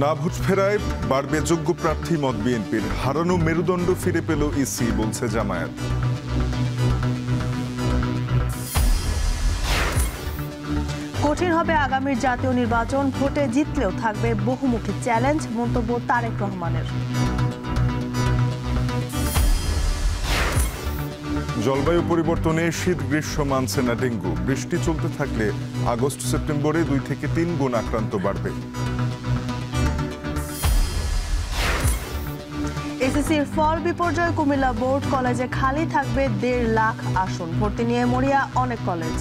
না ভোট ফেরায় বাড়বে যোগ্য প্রার্থী মত বিএনপির। হারানো মেরুদণ্ড ফিরে পেল ইসি, বলছে জামায়াত। কঠিন হবে আগামীর জাতীয় নির্বাচন, ভোটে জিতলেও থাকবে বহুমুখী চ্যালেঞ্জ, মন্তব্য তারেক রহমানের। জলবায়ু পরিবর্তনে শীত গ্রীষ্ম মানছে না ডেঙ্গু। বৃষ্টি চলতে থাকলে আগস্ট সেপ্টেম্বরে 2 থেকে 3 গুণ আক্রান্ত বাড়বে। এসএসসির ফল বিপর্যয়, কুমিল্লা বোর্ড কলেজে খালি থাকবে 1.5 লাখ আসন। ভর্তি নিয়ে মরিয়া অনেক কলেজ।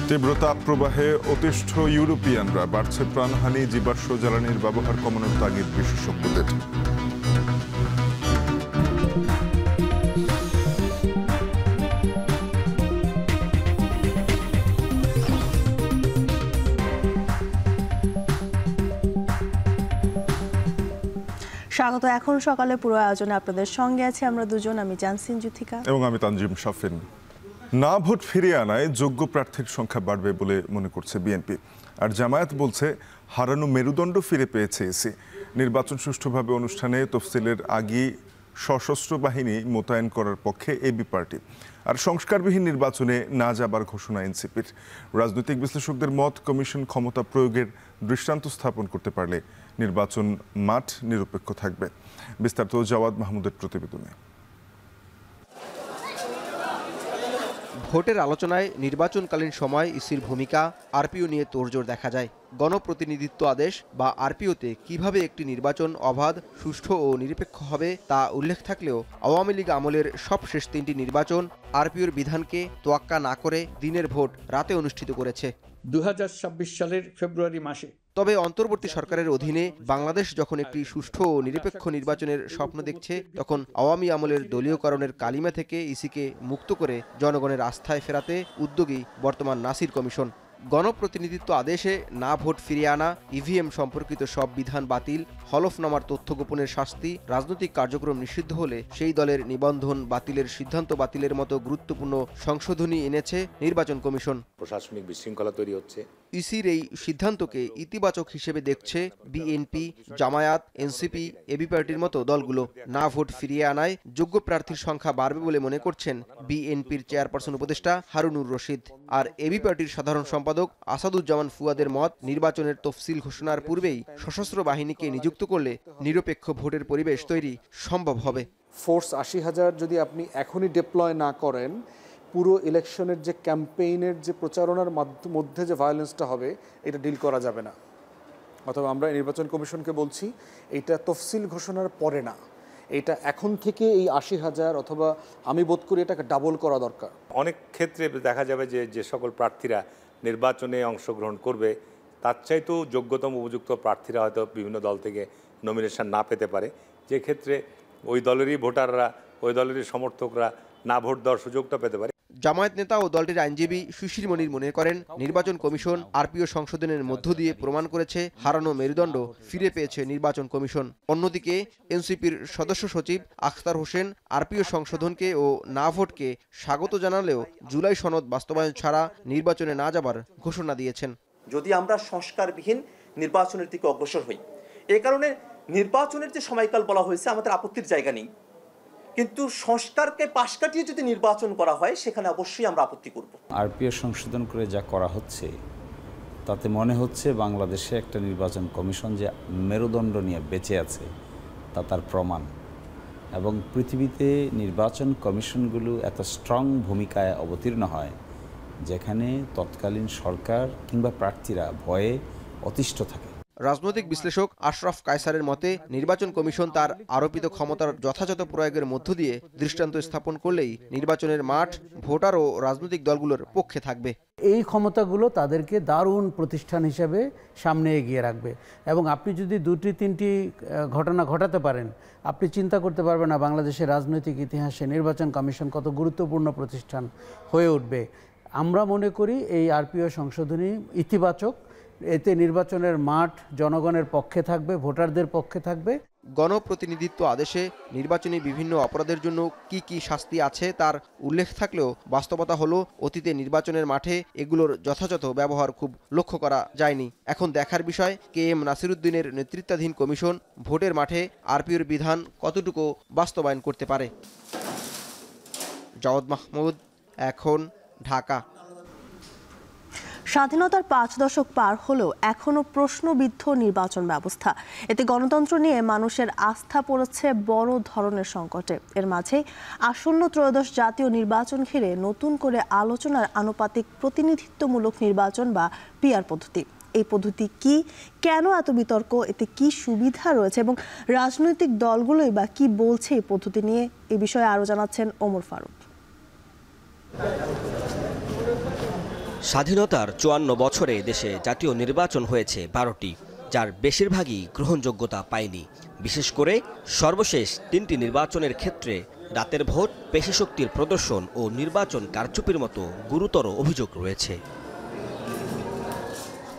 তীব্র তাপপ্রবাহে অতিষ্ঠ ইউরোপিয়ানরা, বাড়ছে প্রাণহানি, জীবাশ্ম জ্বালানির ব্যবহার কমানোর তাগিদ বিশেষজ্ঞদের। স্বাগত। এখন সকালে পুরো আয়োজনে আপনাদের সঙ্গে আছে আমরা দুজন, আমি জানসিন জুথিকা এবং আমি তানজিম শাফিন। না ভোট ফিরিয়ে আনায় যোগ্য প্রার্থীর সংখ্যা বাড়বে বলে মনে করছে বিএনপি, আর জামায়াত বলছে হারানো মেরুদণ্ড ফিরে পেয়েছে ইসি। নির্বাচন সুষ্ঠুভাবে অনুষ্ঠানে তফসিলের আগে সশস্ত্র বাহিনী মোতায়েন করার পক্ষে এবি পার্টি, আর সংস্কারবিহীন নির্বাচনে না যাবার ঘোষণা এনসিপির। রাজনৈতিক বিশ্লেষকদের মত, কমিশন ক্ষমতা প্রয়োগের দৃষ্টান্ত স্থাপন করতে পারলে নির্বাচন মাঠ নিরপেক্ষ থাকবে। বিস্তারিত জাওয়াদ মাহমুদের প্রতিবেদনে। ভোটের আলোচনায় নির্বাচনকালীন সময় ইসির ভূমিকা, আরপিও নিয়ে তোড়জোড় দেখা যায়। গণপ্রতিনিধিত্ব আদেশ বা আরপিওতে কিভাবে একটি নির্বাচন অবাধ, সুষ্ঠু ও নিরপেক্ষ হবে তা উল্লেখ থাকলেও আওয়ামী লীগ আমলের সবশেষ 3টি নির্বাচন আরপিওর বিধানকে তোয়াক্কা না করে দিনের ভোট রাতে অনুষ্ঠিত করেছে 2026 সালের ফেব্রুয়ারি মাসে। তবে অন্তর্বর্তী সরকারের অধীনে বাংলাদেশ যখন একটি সুষ্ঠু ও নিরপেক্ষ নির্বাচনের স্বপ্ন দেখছে, তখন আওয়ামী আমলের দলীয়করণের কালিমা থেকে ইসিকে মুক্ত করে জনগণের আস্থায় ফেরাতে উদ্যোগী বর্তমান নাসির কমিশন। গণপ্রতিনিধিত্ব আদেশে না ভোট ফিরিয়ে আনা, ইভিএম সম্পর্কিত সব বিধান বাতিল, হলফনামার তথ্য গোপনের শাস্তি, রাজনৈতিক কার্যক্রম নিষিদ্ধ হলে সেই দলের নিবন্ধন বাতিলের সিদ্ধান্ত বাতিলের মতো গুরুত্বপূর্ণ সংশোধনী এনেছে নির্বাচন কমিশন। প্রশাসনিক বিশৃঙ্খলা তৈরি হচ্ছে। ইসির এই সিদ্ধান্তকে ইতিবাচক হিসেবে দেখছে বিএনপি, জামায়াত, এনসিপি, এবি পার্টির মতো দলগুলো। না ভোট ফিরিয়ে আনায় যোগ্য প্রার্থীর সংখ্যা বাড়বে বলে মনে করছেন বিএনপির চেয়ারপারসন উপদেষ্টা হারুনুর রশিদ। আর এবি পার্টির সাধারণ সম্পাদক আসাদুজ্জামান ফুয়াদের মত, নির্বাচনের তফসিল ঘোষণার পূর্বেই সশস্ত্র বাহিনীকে নিযুক্ত করলে নিরপেক্ষ ভোটের পরিবেশ তৈরি সম্ভব হবে। ফোর্স 80,000 যদি আপনি এখনই ডিপ্লয় না করেন, পুরো ইলেকশনের যে ক্যাম্পেইনের যে প্রচারণার মধ্যে যে ভায়োলেন্সটা হবে, এটা ডিল করা যাবে না। অথবা আমরা নির্বাচন কমিশনকে বলছি, এটা তফসিল ঘোষণার পরে না, এটা এখন থেকে এই 80,000 অথবা আমি বোধ করি এটাকে ডাবল করা দরকার। অনেক ক্ষেত্রে দেখা যাবে যে সকল প্রার্থীরা নির্বাচনে অংশগ্রহণ করবে, তার চাইতেও যোগ্যতম উপযুক্ত প্রার্থীরা হয়তো বিভিন্ন দল থেকে নমিনেশন না পেতে পারে, যে ক্ষেত্রে ওই দলেরই ভোটাররা, ওই দলেরই সমর্থকরা না ভোট দেওয়ার সুযোগটা পেতে পারে। জামায়াত নেতা ও দলটির আইনজীবী সুশীল মনির মনে করেন, নির্বাচন কমিশন আরপিও সংশোধনের মধ্য দিয়ে প্রমাণ করেছে হারানো মেরুদণ্ড ফিরে পেয়েছে নির্বাচন কমিশন। অন্যদিকে এনসিপির সদস্য সচিব আখতার হোসেন আরপিও সংশোধনকে ও না ভোটকে স্বাগত জানালেও জুলাই সনদ বাস্তবায়ন ছাড়া নির্বাচনে না যাবার ঘোষণা দিয়েছেন। যদি আমরা সংস্কারবিহীন নির্বাচনের দিকে অগ্রসর হই, এই কারণে নির্বাচনের যে সময়কাল বলা হয়েছে আমাদের আপত্তির জায়গা নেই, কিন্তু সংস্কারকে পাশ কাটিয়ে যদি নির্বাচন করা হয় সেখানে অবশ্যই আমরা আপত্তি করব। আরপিও সংশোধন করে যা করা হচ্ছে তাতে মনে হচ্ছে বাংলাদেশে একটা নির্বাচন কমিশন যে মেরুদণ্ড নিয়ে বেঁচে আছে তা তার প্রমাণ। এবং পৃথিবীতে নির্বাচন কমিশনগুলো এত স্ট্রং ভূমিকায় অবতীর্ণ হয় যেখানে তৎকালীন সরকার কিংবা প্রার্থীরা ভয়ে অতিষ্ঠ থাকে। রাজনৈতিক বিশ্লেষক আশরাফ কায়সারের মতে, নির্বাচন কমিশন তার আরোপিত ক্ষমতার যথাযথ প্রয়োগের মধ্য দিয়ে দৃষ্টান্ত স্থাপন করলেই নির্বাচনের মাঠ ভোটার ও রাজনৈতিক দলগুলোর পক্ষে থাকবে। এই ক্ষমতাগুলো তাদেরকে দারুণ প্রতিষ্ঠান হিসেবে সামনে এগিয়ে রাখবে, এবং আপনি যদি 2-3টি ঘটনা ঘটাতে পারেন, আপনি চিন্তা করতে পারবেন না বাংলাদেশের রাজনৈতিক ইতিহাসে নির্বাচন কমিশন কত গুরুত্বপূর্ণ প্রতিষ্ঠান হয়ে উঠবে। আমরা মনে করি এই আরপিও সংশোধনী ইতিবাচক, এতে নির্বাচনের মাঠ জনগণের পক্ষে থাকবে, ভোটারদের পক্ষে থাকবে। গণপ্রতিনিধিত্ব আদেশে নির্বাচনী বিভিন্ন অপরাধের জন্য কি শাস্তি আছে তার উল্লেখ থাকলেও বাস্তবতা হলো অতীতে নির্বাচনের মাঠে এগুলোর যথাযথ ব্যবহার খুব লক্ষ্য করা যায়নি। এখন দেখার বিষয় KM নাসিরউদ্দিনের নেতৃত্বাধীন কমিশন ভোটের মাঠে আরপিওর বিধান কতটুকু বাস্তবায়ন করতে পারে। জাওয়াদ মাহমুদ, এখন, ঢাকা। স্বাধীনতার 5 দশক পার হলেও এখনো প্রশ্নবিদ্ধ নির্বাচন ব্যবস্থা। এতে গণতন্ত্র নিয়ে মানুষের আস্থা পড়েছে বড় ধরনের সংকটে। এর মাঝে আসন্ন ত্রয়োদশ জাতীয় নির্বাচন ঘিরে নতুন করে আলোচনার আনুপাতিক প্রতিনিধিত্বমূলক নির্বাচন বা পিআর পদ্ধতি। এই পদ্ধতি কি, কেন এত বিতর্ক, এতে কি সুবিধা রয়েছে এবং রাজনৈতিক দলগুলোই বা কি বলছে এই পদ্ধতি নিয়ে, এই বিষয়ে আরও জানাচ্ছেন ওমর ফারুক। স্বাধীনতার 54 বছরে দেশে জাতীয় নির্বাচন হয়েছে 12টি, যার বেশিরভাগই গ্রহণযোগ্যতা পায়নি। বিশেষ করে সর্বশেষ 3টি নির্বাচনের ক্ষেত্রে রাতের ভোট, পেশিশক্তির প্রদর্শন ও নির্বাচন কারচুপির মতো গুরুতর অভিযোগ রয়েছে।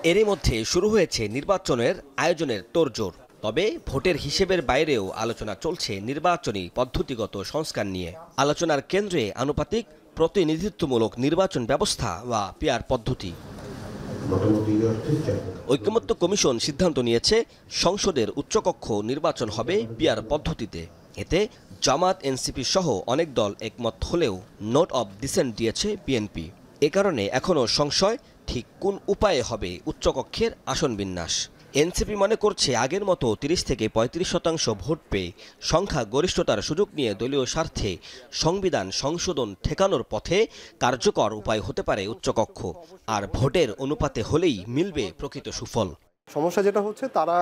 এরই মধ্যে শুরু হয়েছে নির্বাচনের আয়োজনের তোড়জোড়। তবে ভোটের হিসেবের বাইরেও আলোচনা চলছে নির্বাচনী পদ্ধতিগত সংস্কার নিয়ে। আলোচনার কেন্দ্রে আনুপাতিক প্রতিনিধিত্বমূলক নির্বাচন ব্যবস্থা বা পিআর পদ্ধতি। ঐকমত্য কমিশন সিদ্ধান্ত নিয়েছে সংসদের উচ্চকক্ষ নির্বাচন হবে পিআর পদ্ধতিতে। এতে জামাত, এনসিপি সহ অনেক দল একমত হলেও নোট অব ডিসেন্ট দিয়েছে বিএনপি। এ কারণে এখনও সংশয় ঠিক কোন উপায়ে হবে উচ্চকক্ষের আসন বিন্যাস। এনসিপি মনে করছে আগের মতো 30 থেকে 35% ভোট পেয়ে সংখ্যা গরিষ্ঠতার সুযোগ নিয়ে দলীয় স্বার্থে সংবিধান সংশোধন ঠেকানোর পথে কার্যকর উপায় হতে পারে উচ্চকক্ষ। আর ভোটের অনুপাতে হলেই মিলবে প্রকৃত সুফল। সমস্যা যেটা হচ্ছে, তারা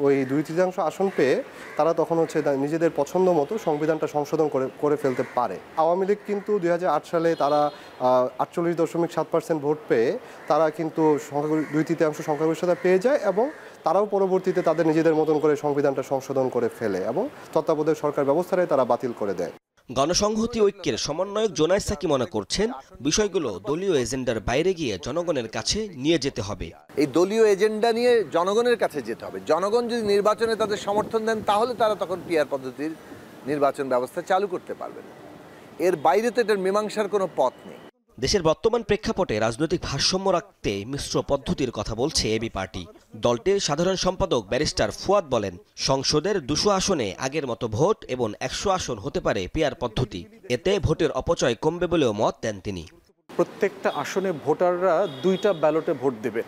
ওই 2/3 আসন পেয়ে তারা তখন হচ্ছে নিজেদের পছন্দ মতো সংবিধানটা সংশোধন করে ফেলতে পারে। আওয়ামী লীগ কিন্তু 2008 সালে তারা 48.7% ভোট পেয়ে তারা কিন্তু 2/3 সংখ্যাগরিষ্ঠতা পেয়ে যায় এবং তারাও পরবর্তীতে তাদের নিজেদের মতন করে সংবিধানটা সংশোধন করে ফেলে এবং তত্ত্বাবধায়ক সরকার ব্যবস্থাটাই তারা বাতিল করে দেয়। গণসংহতি ঐক্যের সমন্বয়ক জোনায়েদ সাকি মনে করছেন বিষয়গুলো দলীয় এজেন্ডার বাইরে গিয়ে জনগণের কাছে নিয়ে যেতে হবে। এই দলীয় এজেন্ডা নিয়ে জনগণের কাছে যেতে হবে। জনগণ যদি নির্বাচনে তাদের সমর্থন দেন তাহলে তারা তখন পিআর পদ্ধতির নির্বাচন ব্যবস্থা চালু করতে পারবেন। এর বাইরে তো এটার মীমাংসার কোনো পথ নেই। দেশের বর্তমান প্রেক্ষাপটে রাজনৈতিক ভারসাম্য রাখতে মিশ্র পদ্ধতির কথা বলছে এবি পার্টি। দলটির সাধারণ সম্পাদক ব্যারিস্টার ফুয়াদ বলেন, সংসদের 200 আসনে আগের মতো ভোট এবং 100 আসন হতে পারে পিআর পদ্ধতি। এতে ভোটের অপচয় কমবে বলেও মত দেন তিনি। প্রত্যেকটা আসনে ভোটাররা 2টা ব্যালটে ভোট দেবেন।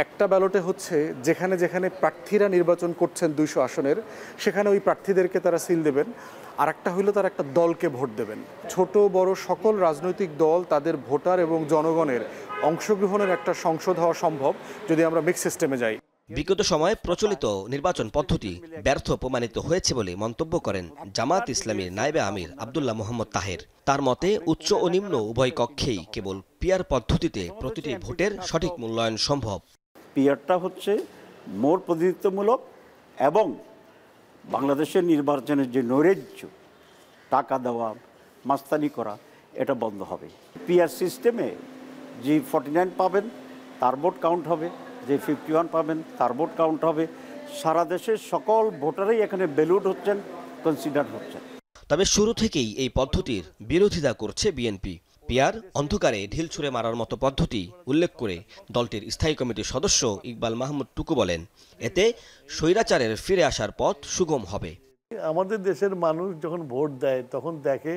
একটা ব্যালটে হচ্ছে যেখানে যেখানে প্রার্থীরা নির্বাচন করছেন 200 আসনের, সেখানে ওই প্রার্থীদেরকে তারা সিল দেবেন। আর একটা হইলো তারা একটা দলকে ভোট দেবেন। ছোট বড় সকল রাজনৈতিক দল তাদের ভোটার এবং জনগণের অংশগ্রহণের একটা সংসদ হওয়া সম্ভব যদি আমরা মিক্স সিস্টেমে যাই। বিগত সময়ে প্রচলিত নির্বাচন পদ্ধতি ব্যর্থ প্রমাণিত হয়েছে বলে মন্তব্য করেন জামাত ইসলামীর নায়েবে আমির আব্দুল্লাহ মোহাম্মদ তাহের। তার মতে উচ্চ ও নিম্ন উভয় কক্ষেই কেবল পিআর পদ্ধতিতে প্রতিটি ভোটের সঠিক মূল্যায়ন সম্ভব। পিআরটা হচ্ছে মোর প্রতিনিধিত্বমূলক এবং বাংলাদেশের নির্বাচনের যে নৈরাজ্য, টাকা দেওয়া, মাস্তানি করা, এটা বন্ধ হবে। পিআর সিস্টেমে যে 49 পাবেন তার ভোট কাউন্ট হবে, যে 51 পাবেন তার ভোট কাউন্ট হবে। সারা দেশের সকল ভোটারই এখানে ব্যালট হচ্ছেন, কনসিডার হচ্ছেন। তবে শুরু থেকেই এই পদ্ধতির বিরোধিতা করছে বিএনপি। পিআর অন্ধকারে ঢিল ছুঁড়ে মারার মতো পদ্ধতি উল্লেখ করে দলটির স্থায়ী কমিটির সদস্য ইকবাল মাহমুদ টুকু বলেন, এতে স্বৈরাচারের ফিরে আসার পথ সুগম হবে। আমাদের দেশের মানুষ যখন ভোট দেয় তখন দেখে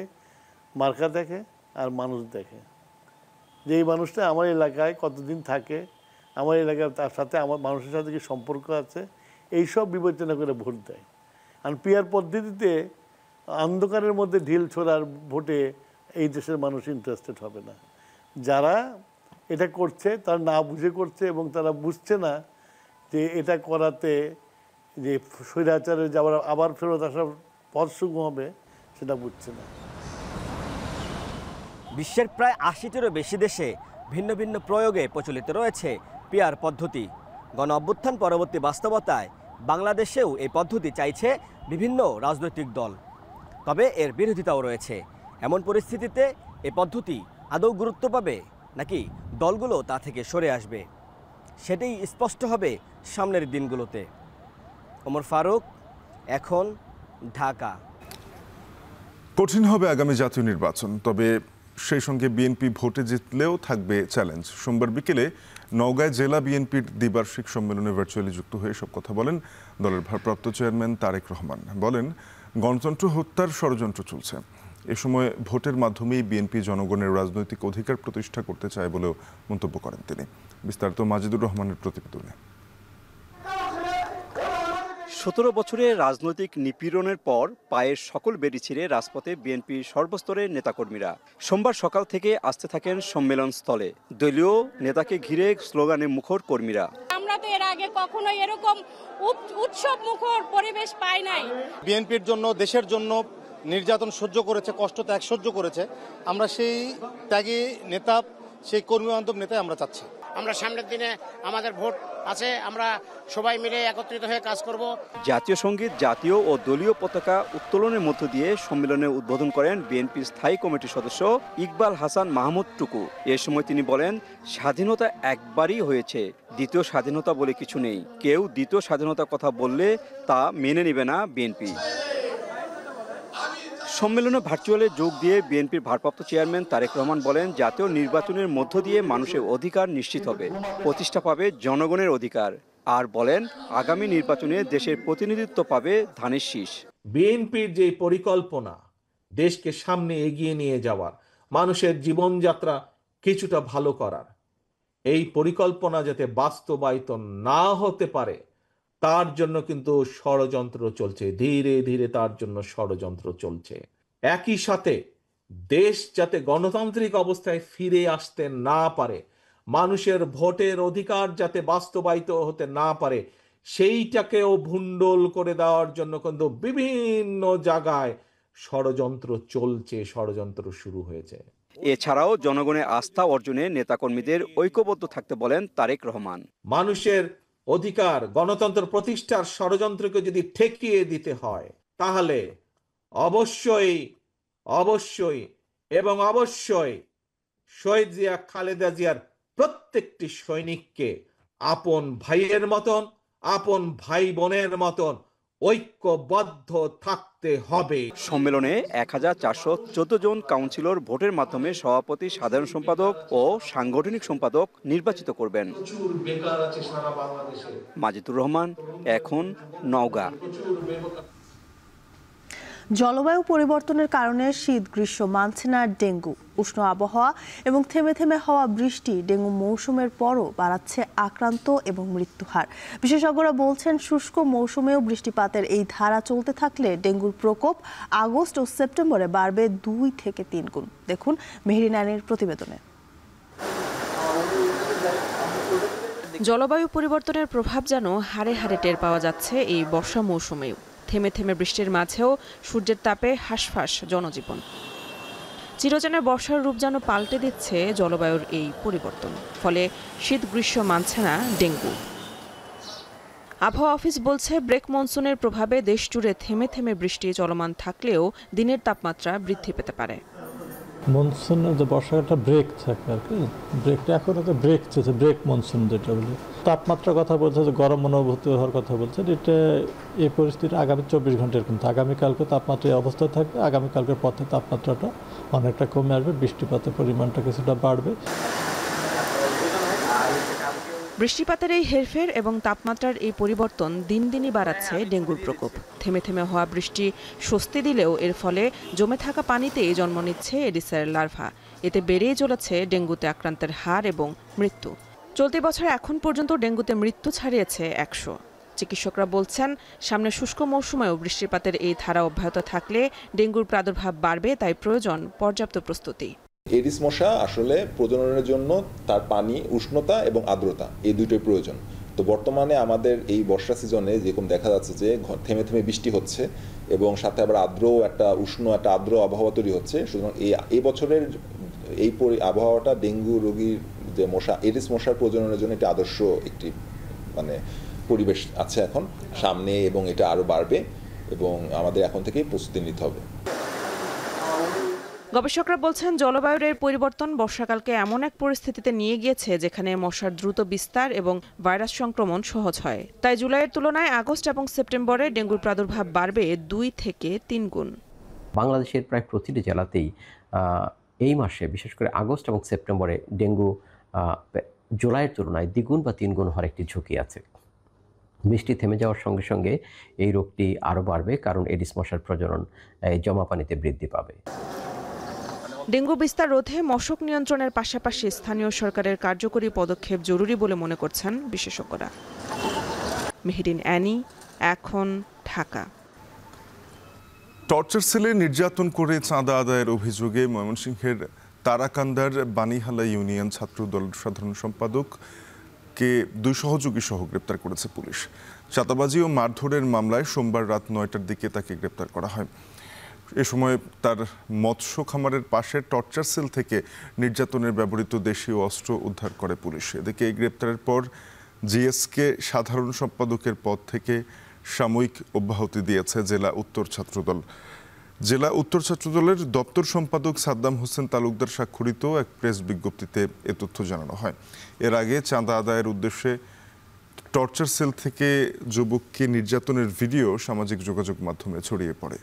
মার্কা দেখে আর মানুষ দেখে, যে এই মানুষটা আমার এলাকায় কতদিন থাকে, আমার এলাকায় তার সাথে আমার মানুষের সাথে কি সম্পর্ক আছে, এইসব বিবেচনা করে ভোট দেয়। আর পিআর পদ্ধতিতে অন্ধকারের মধ্যে ঢিল ছোড়ার ভোটে এই দেশের মানুষ ইন্টারেস্টেড হবে না। যারা এটা করছে তারা না বুঝে করছে এবং তারা বুঝছে না যে এটা করাতে যে স্বৈরাচারের যাবার আবার ফেরত আসার পথ সুগম হবে, সেটা বুঝছে না। বিশ্বের প্রায় 80টিরও বেশি দেশে ভিন্ন ভিন্ন প্রয়োগে প্রচলিত রয়েছে পিআর পদ্ধতি। গণ অভ্যুত্থান পরবর্তী বাস্তবতায় বাংলাদেশেও এই পদ্ধতি চাইছে বিভিন্ন রাজনৈতিক দল, তবে এর বিরোধিতাও রয়েছে। এমন পরিস্থিতিতে এই পদ্ধতি আদৌ গুরুত্ব পাবে নাকি দলগুলো তা থেকে সরে আসবে, সেটাই স্পষ্ট হবে সামনের দিনগুলোতে। ওমর ফারুক, এখন ঢাকা। কঠিন হবে আগামী জাতীয় নির্বাচন, তবে সেই সঙ্গে বিএনপি ভোটে জিতলেও থাকবে চ্যালেঞ্জ। সোমবার বিকেলে নওগাঁয় জেলা বিএনপির দ্বিবার্ষিক সম্মেলনে ভার্চুয়ালি যুক্ত হয়ে সব কথা বলেন দলের ভারপ্রাপ্ত চেয়ারম্যান তারেক রহমান। বলেন, গণতন্ত্র হত্যার ষড়যন্ত্র চলছে। এ সময় ভোটের মাধ্যমেই বিএনপি জনগণের রাজনৈতিক অধিকার প্রতিষ্ঠা করতে চায় বলেও মন্তব্য করেন তিনি। বিস্তারিত মাজিদুর রহমানের প্রতিবেদনে। 17 বছরের রাজনৈতিক নিপীড়নের পর পায়ের সকল বেড়ি ছিঁড়ে রাজপথে বিএনপির সর্বস্তরের নেতাকর্মীরা। সোমবার সকাল থেকে আসতে থাকেন সম্মেলন স্থলে। দলীয় নেতাকে ঘিরে স্লোগানে মুখর কর্মীরা। আমরা তো এর আগে কখনো এরকম উৎসব মুখর পরিবেশ পাই নাই। বিএনপির জন্য, দেশের জন্য নির্যাতন সহ্য করেছে, কষ্ট ত্যাগ সহ্য করেছে। আমরা সেই ত্যাগী নেতা, সেই কর্মী বান্ধব নেতাই আমরা চাচ্ছি। আমরা সামনের দিনে আমাদের ভোট আছে, আমরা সবাই মিলে একত্রিত হয়ে কাজ করব। জাতীয় সঙ্গীত, জাতীয় ও দলীয় পতাকা উত্তোলনের মধ্য দিয়ে সম্মেলনে উদ্বোধন করেন বিএনপির স্থায়ী কমিটির সদস্য ইকবাল হাসান মাহমুদ টুকু। এ সময় তিনি বলেন, স্বাধীনতা একবারই হয়েছে, দ্বিতীয় স্বাধীনতা বলে কিছু নেই। কেউ দ্বিতীয় স্বাধীনতার কথা বললে তা মেনে নেবে না বিএনপি। সম্মেলনে ভার্চুয়ালে যোগ দিয়ে বিএনপির ভারপ্রাপ্ত চেয়ারম্যান তারেক রহমান বলেন, জাতীয় নির্বাচনের মধ্য দিয়ে মানুষের অধিকার নিশ্চিত হবে, প্রতিষ্ঠা পাবে জনগণের অধিকার। আর বলেন, আগামী নির্বাচনে দেশের প্রতিনিধিত্ব পাবে ধানের শীষ। বিএনপির যে পরিকল্পনা দেশকে সামনে এগিয়ে নিয়ে যাওয়ার, মানুষের জীবনযাত্রা কিছুটা ভালো করার, এই পরিকল্পনা যাতে বাস্তবায়িত না হতে পারে তার জন্য কিন্তু ষড়যন্ত্র চলছে। ধীরে ধীরে তার জন্য ষড়যন্ত্র চলছে। একই সাথে দেশ যাতে গণতান্ত্রিক অবস্থায় ফিরে আসতে না পারে, মানুষের ভোটের অধিকার যাতে বাস্তবায়িত হতে না পারে, সেইটাকেও ভুন্ডল করে দেওয়ার জন্য কিন্তু বিভিন্ন জায়গায় ষড়যন্ত্র চলছে, ষড়যন্ত্র শুরু হয়েছে। এছাড়াও জনগণের আস্থা অর্জনে নেতাকর্মীদের ঐক্যবদ্ধ থাকতে বলেন তারেক রহমান। মানুষের অধিকার, গণতন্ত্র প্রতিষ্ঠার ষড়যন্ত্রকে যদি ঠেকিয়ে দিতে হয়, তাহলে অবশ্যই এবং অবশ্যই শহীদ জিয়া, খালেদা জিয়ার প্রত্যেকটি সৈনিককে আপন ভাইয়ের মতন, আপন ভাই বোনের মতন ঐক্যবদ্ধ থাকতে হবে। সম্মেলনে 1414 জন কাউন্সিলর ভোটের মাধ্যমে সভাপতি, সাধারণ সম্পাদক ও সাংগঠনিক সম্পাদক নির্বাচিত করবেন। মাজিদুর রহমান, এখন নওগাঁ। জলবায়ু পরিবর্তনের কারণে শীত, গ্রীষ্ম মানছে না ডেঙ্গু। উষ্ণ আবহাওয়া এবং থেমে থেমে হওয়া বৃষ্টি ডেঙ্গু মৌসুমের পরও বাড়াচ্ছে আক্রান্ত এবং মৃত্যুর হার। বিশেষজ্ঞরা বলছেন, শুষ্ক মৌসুমেও বৃষ্টিপাতের এই ধারা চলতে থাকলে ডেঙ্গুর প্রকোপ আগস্ট ও সেপ্টেম্বরে বাড়বে 2 থেকে 3 গুণ। দেখুন মেহেরি নানির প্রতিবেদনে। জলবায়ু পরিবর্তনের প্রভাব যেন হাড়ে হাড়ে টের পাওয়া যাচ্ছে এই বর্ষা মৌসুমেও। থেমে থেমে বৃষ্টির মাঝেও সূর্যের তাপে হাঁসফাঁস জনজীবন। চিরচেনা বর্ষার রূপ যেন পাল্টে দিচ্ছে জলবায়ুর এই পরিবর্তন। ফলে শীত, গ্রীষ্ম মানছে না ডেঙ্গু। আবহাওয়া অফিস বলছে, ব্রেক মনসুনের প্রভাবে দেশ জুড়ে থেমে থেমে বৃষ্টি চলমান থাকলেও দিনের তাপমাত্রা বৃদ্ধি পেতে পারে। মনসুনের যে বর্ষাকালটা ব্রেক থাকে আর কি, ব্রেকটা এখন তো ব্রেক চলছে, ব্রেক মনসুন যেটা বলি। তাপমাত্রার কথা বলছে, যে গরম অনুভূতি হওয়ার কথা বলছে, এটা এই পরিস্থিতি আগামী 24 ঘন্টার কিন্তু আগামীকালকে তাপমাত্রা এই অবস্থায় থাকবে। আগামীকালকের পথে তাপমাত্রাটা অনেকটা কমে আসবে, বৃষ্টিপাতের পরিমাণটা কিছুটা বাড়বে। বৃষ্টিপাতের এই হেরফের এবং তাপমাত্রার এই পরিবর্তন দিন দিনই বাড়াচ্ছে ডেঙ্গুর প্রকোপ। থেমে থেমে হওয়া বৃষ্টি স্বস্তি দিলেও এর ফলে জমে থাকা পানিতেই জন্ম নিচ্ছে এডিসের লার্ভা। এতে বেড়েই চলেছে ডেঙ্গুতে আক্রান্তের হার এবং মৃত্যু। চলতি বছর এখন পর্যন্ত ডেঙ্গুতে মৃত্যু ছাড়িয়েছে 100। চিকিৎসকরা বলছেন, সামনে শুষ্ক মৌসুমেও বৃষ্টিপাতের এই ধারা অব্যাহত থাকলে ডেঙ্গুর প্রাদুর্ভাব বাড়বে, তাই প্রয়োজন পর্যাপ্ত প্রস্তুতি। এডিস মশা আসলে প্রজননের জন্য তার পানি, উষ্ণতা এবং আর্দ্রতা, এই দুটোই প্রয়োজন। তো বর্তমানে আমাদের এই বর্ষা সিজনে যেরকম দেখা যাচ্ছে যে থেমে থেমে বৃষ্টি হচ্ছে এবং সাথে আবার উষ্ণ একটা আর্দ্র আবহাওয়া তৈরি হচ্ছে। সুতরাং এই বছরের এই আবহাওয়াটা ডেঙ্গু রোগীর যে মশা, এডিস মশার প্রজননের জন্য একটি আদর্শ একটি পরিবেশ আছে এখন সামনে, এবং এটা আরও বাড়বে এবং আমাদের এখন থেকেই প্রস্তুতি নিতে হবে। গবেষকরা বলছেন, জলবায়ুর এর পরিবর্তন বর্ষাকালকে এমন এক পরিস্থিতিতে নিয়ে গিয়েছে যেখানে মশার দ্রুত বিস্তার এবং ভাইরাস সংক্রমণ সহজ হয়। তাই জুলাইয়ের তুলনায় আগস্ট এবং সেপ্টেম্বরে ডেঙ্গুর প্রাদুর্ভাব বাড়বে 2 থেকে 3 গুণ। বাংলাদেশের প্রায় প্রতিটি জেলাতেই এই মাসে বিশেষ করে আগস্ট এবং সেপ্টেম্বরে ডেঙ্গু জুলাইয়ের তুলনায় 2 গুণ বা 3 গুণ হওয়ার একটি ঝুঁকি আছে। বৃষ্টি থেমে যাওয়ার সঙ্গে সঙ্গে এই রোগটি আরও বাড়বে, কারণ এডিস মশার প্রজনন জমা পানিতে বৃদ্ধি পাবে। ডেঙ্গু বিস্তার রোধে মশক নিয়ন্ত্রণের পাশাপাশি স্থানীয় সরকারের কার্যকরী পদক্ষেপ জরুরি বলে মনে করছেন বিশেষজ্ঞরা। মেহেরিন অ্যানি, এখন, ঢাকা। টর্চার সেলে নির্যাতন করে চাঁদা আদায়ের অভিযোগে ময়মনসিংহের তারাকান্দার বানিহালা ইউনিয়ন ছাত্রদল সাধারণ সম্পাদককে 2 সহযোগী সহ গ্রেপ্তার করেছে পুলিশ। চাঁদাবাজি ও মারধরের মামলায় সোমবার রাত 9টার দিকে তাকে গ্রেপ্তার করা হয়। এ সময় তার মৎস্য খামারের পাশের টর্চার সেল থেকে নির্যাতনের ব্যবহৃত দেশীয় অস্ত্র উদ্ধার করে পুলিশ। এদিকে এই গ্রেপ্তারের পর জিএসকে সাধারণ সম্পাদকের পদ থেকে সাময়িক অব্যাহতি দিয়েছে জেলা উত্তর ছাত্রদল। জেলা উত্তর ছাত্রদলের দপ্তর সম্পাদক সাদ্দাম হোসেন তালুকদার স্বাক্ষরিত এক প্রেস বিজ্ঞপ্তিতে এ তথ্য জানানো হয়। এর আগে চাঁদা আদায়ের উদ্দেশ্যে টর্চার সেল থেকে যুবককে নির্যাতনের ভিডিও সামাজিক যোগাযোগ মাধ্যমে ছড়িয়ে পড়ে।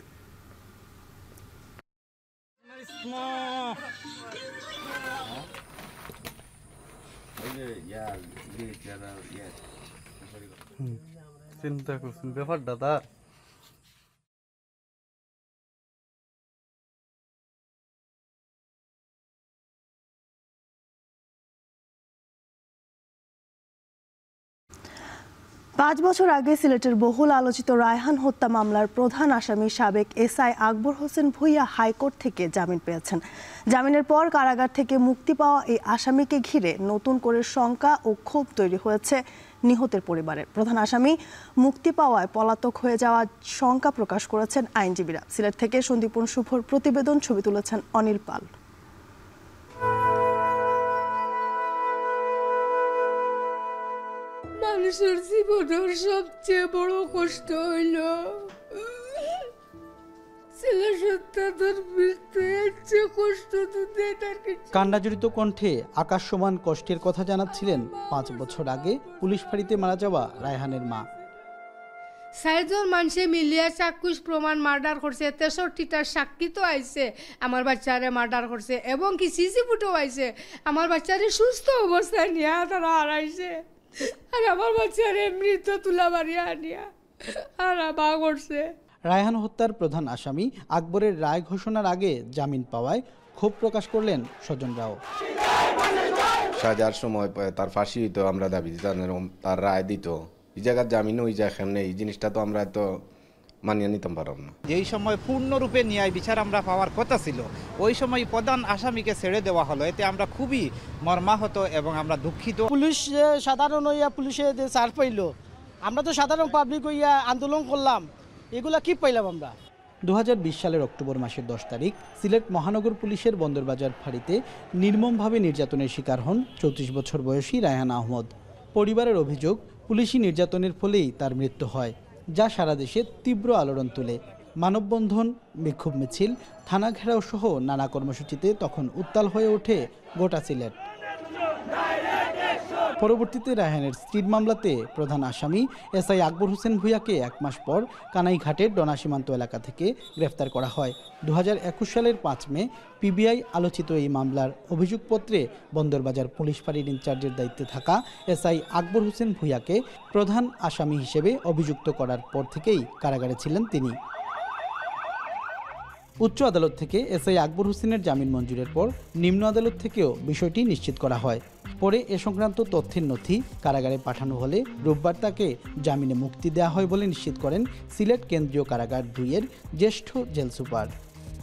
চিন্তা করছেন ব্যাপারটা তার। 5 বছর আগে সিলেটের বহুল আলোচিত রায়হান হত্যা মামলার প্রধান আসামি সাবেক এসআই আকবর হোসেন ভূঁইয়া হাইকোর্ট থেকে জামিন পেয়েছেন। জামিনের পর কারাগার থেকে মুক্তি পাওয়া এই আসামিকে ঘিরে নতুন করে শঙ্কা ও ক্ষোভ তৈরি হয়েছে নিহতের পরিবারের। প্রধান আসামি মুক্তি পাওয়ায় পলাতক হয়ে যাওয়ার শঙ্কা প্রকাশ করেছেন আইনজীবীরা। সিলেট থেকে সন্দীপন শুভর প্রতিবেদন, ছবি তুলেছেন অনিল পাল। মানুষের জীবনের সবচেয়ে বড় কষ্ট হইল ছেলে সন্তানের মৃত্যু। এর চেয়ে কষ্ট তো দেয় কিছু। কান্নাজড়িত কণ্ঠে আকাশ সমান কষ্টের কথা জানাচ্ছিলেন 5 বছর আগে পুলিশ ফাঁড়িতে মারা যাওয়া রায়হানের মা। 6 জন মানুষে মিলিয়া চাক্ষুষ প্রমাণ মার্ডার করছে, 63টার সাক্ষী তো আইছে আমার বাচ্চারে মার্ডার করছে, এবং কি সিসি ফুটেও আইছে আমার বাচ্চারে সুস্থ অবস্থায় নিয়ে তারা হারাইছে। আর আমার বাচ্চারে মৃত তুলা বাড়িয়া আনিয়া আর বা করছে। রায়হান হত্যার প্রধান আসামি আকবরের রায় ঘোষণার আগে জামিন পাওয়ায় ক্ষোভ প্রকাশ করলেন স্বজনরাও। সাজার সময় তার ফাঁসি হইতো, আমরা দাবি দিতাম তার রায় দিত। এই জায়গার জামিন ওই যায় কেমনে, এই জিনিসটা তো আমরা তো মানিয়ে নিতে পারলাম না। যেই সময় পূর্ণরূপে ন্যায় বিচার আমরা পাওয়ার কথা ছিল, ওই সময় প্রধান আসামিকে ছেড়ে দেওয়া হলো। এতে আমরা খুবই মর্মাহত এবং আমরা দুঃখিত। পুলিশ সাধারণ হইয়া পুলিশে ছাড় পাইল, আমরা তো সাধারণ পাবলিক হইয়া আন্দোলন করলাম, এগুলা কি পাইলাম আমরা। 2020 সালের অক্টোবর মাসের 10 তারিখ সিলেট মহানগর পুলিশের বন্দরবাজার ফাঁড়িতে নির্মমভাবে নির্যাতনের শিকার হন 34 বছর বয়সী রায়হান আহমদ। পরিবারের অভিযোগ, পুলিশি নির্যাতনের ফলেই তার মৃত্যু হয়, যা সারা দেশে তীব্র আলোড়ন তোলে। মানববন্ধন, বিক্ষোভ মিছিল, থানা ঘেরাও সহ নানা কর্মসূচিতে তখন উত্তাল হয়ে ওঠে গোটা সিলেট। পরবর্তীতে রায়হানের স্ত্রীর মামলাতে প্রধান আসামি এসআই আকবর হোসেন ভূঁইয়াকে 1 মাস পর কানাইঘাটের ডনা সীমান্ত এলাকা থেকে গ্রেফতার করা হয়। 2021 সালের 5 মে পিবিআই আলোচিত এই মামলার অভিযোগপত্রে বন্দরবাজার পুলিশ ফাঁড়ির ইনচার্জের দায়িত্বে থাকা এসআই আকবর হোসেন ভূঁইয়াকে প্রধান আসামি হিসেবে অভিযুক্ত করার পর থেকেই কারাগারে ছিলেন তিনি। উচ্চ আদালত থেকে এসআই আকবর হোসেনের জামিন মঞ্জুরের পর নিম্ন আদালত থেকেও বিষয়টি নিশ্চিত করা হয়। পরে এ সংক্রান্ত তথ্যের নথি কারাগারে পাঠানো হলে রোববার তাকে জামিনে মুক্তি দেওয়া হয় বলে নিশ্চিত করেন সিলেট কেন্দ্রীয় কারাগার 2-এর জ্যেষ্ঠ জেল সুপার।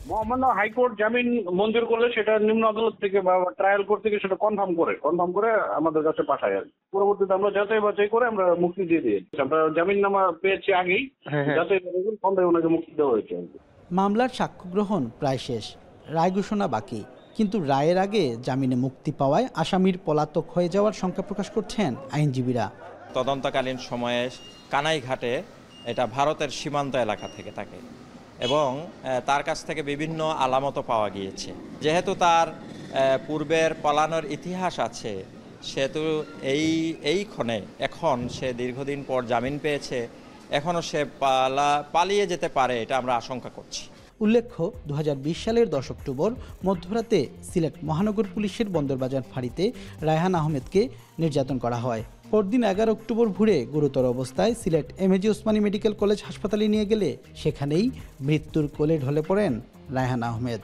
মহামান্য হাইকোর্ট জামিন মঞ্জুর করলে সেটা নিম্ন আদালত থেকে বা ট্রায়াল কোর্ট থেকে সেটা কনফার্ম করে আমাদের কাছে পাঠায়। আর পরবর্তীতে আমরা যাচাই বাছাই করে আমরা মুক্তি দিয়ে দিই। আমরা জামিননামা পেয়েছি আগেই, যাচাই বাছাই ওনাকে মুক্তি দেওয়া হয়েছে। মামলার সাক্ষ্য গ্রহণ প্রায় শেষ, রায় ঘোষণা বাকি, কিন্তু রায়ের আগে জামিনে মুক্তি পাওয়ায় আসামির পলাতক হয়ে যাওয়ার শঙ্কা প্রকাশ করছেন আইনজীবীরা। তদন্তকালীন সময়ে কানাইঘাটে, এটা ভারতের সীমান্ত এলাকা থেকে থাকে, এবং তার কাছ থেকে বিভিন্ন আলামতও পাওয়া গিয়েছে। যেহেতু তার পূর্বের পালানোর ইতিহাস আছে, সেহেতু এই ক্ষণে এখন সে দীর্ঘদিন পর জামিন পেয়েছে, এখনও সে পালিয়ে যেতে পারে, এটা আমরা আশঙ্কা করছি। উল্লেখ্য 2020 সালের 10 অক্টোবর মধ্যরাতে সিলেট মহানগর পুলিশের বন্দরবাজার ফাঁড়িতে রায়হান আহমেদকে নির্যাতন করা হয়। পরদিন 11 অক্টোবর ভোরে গুরুতর অবস্থায় Sylhet MAG Osmani medical college হাসপাতালে নিয়ে গেলে সেখানেই মৃত্যুর কোলে ঢলে পড়েন রায়হান আহমেদ।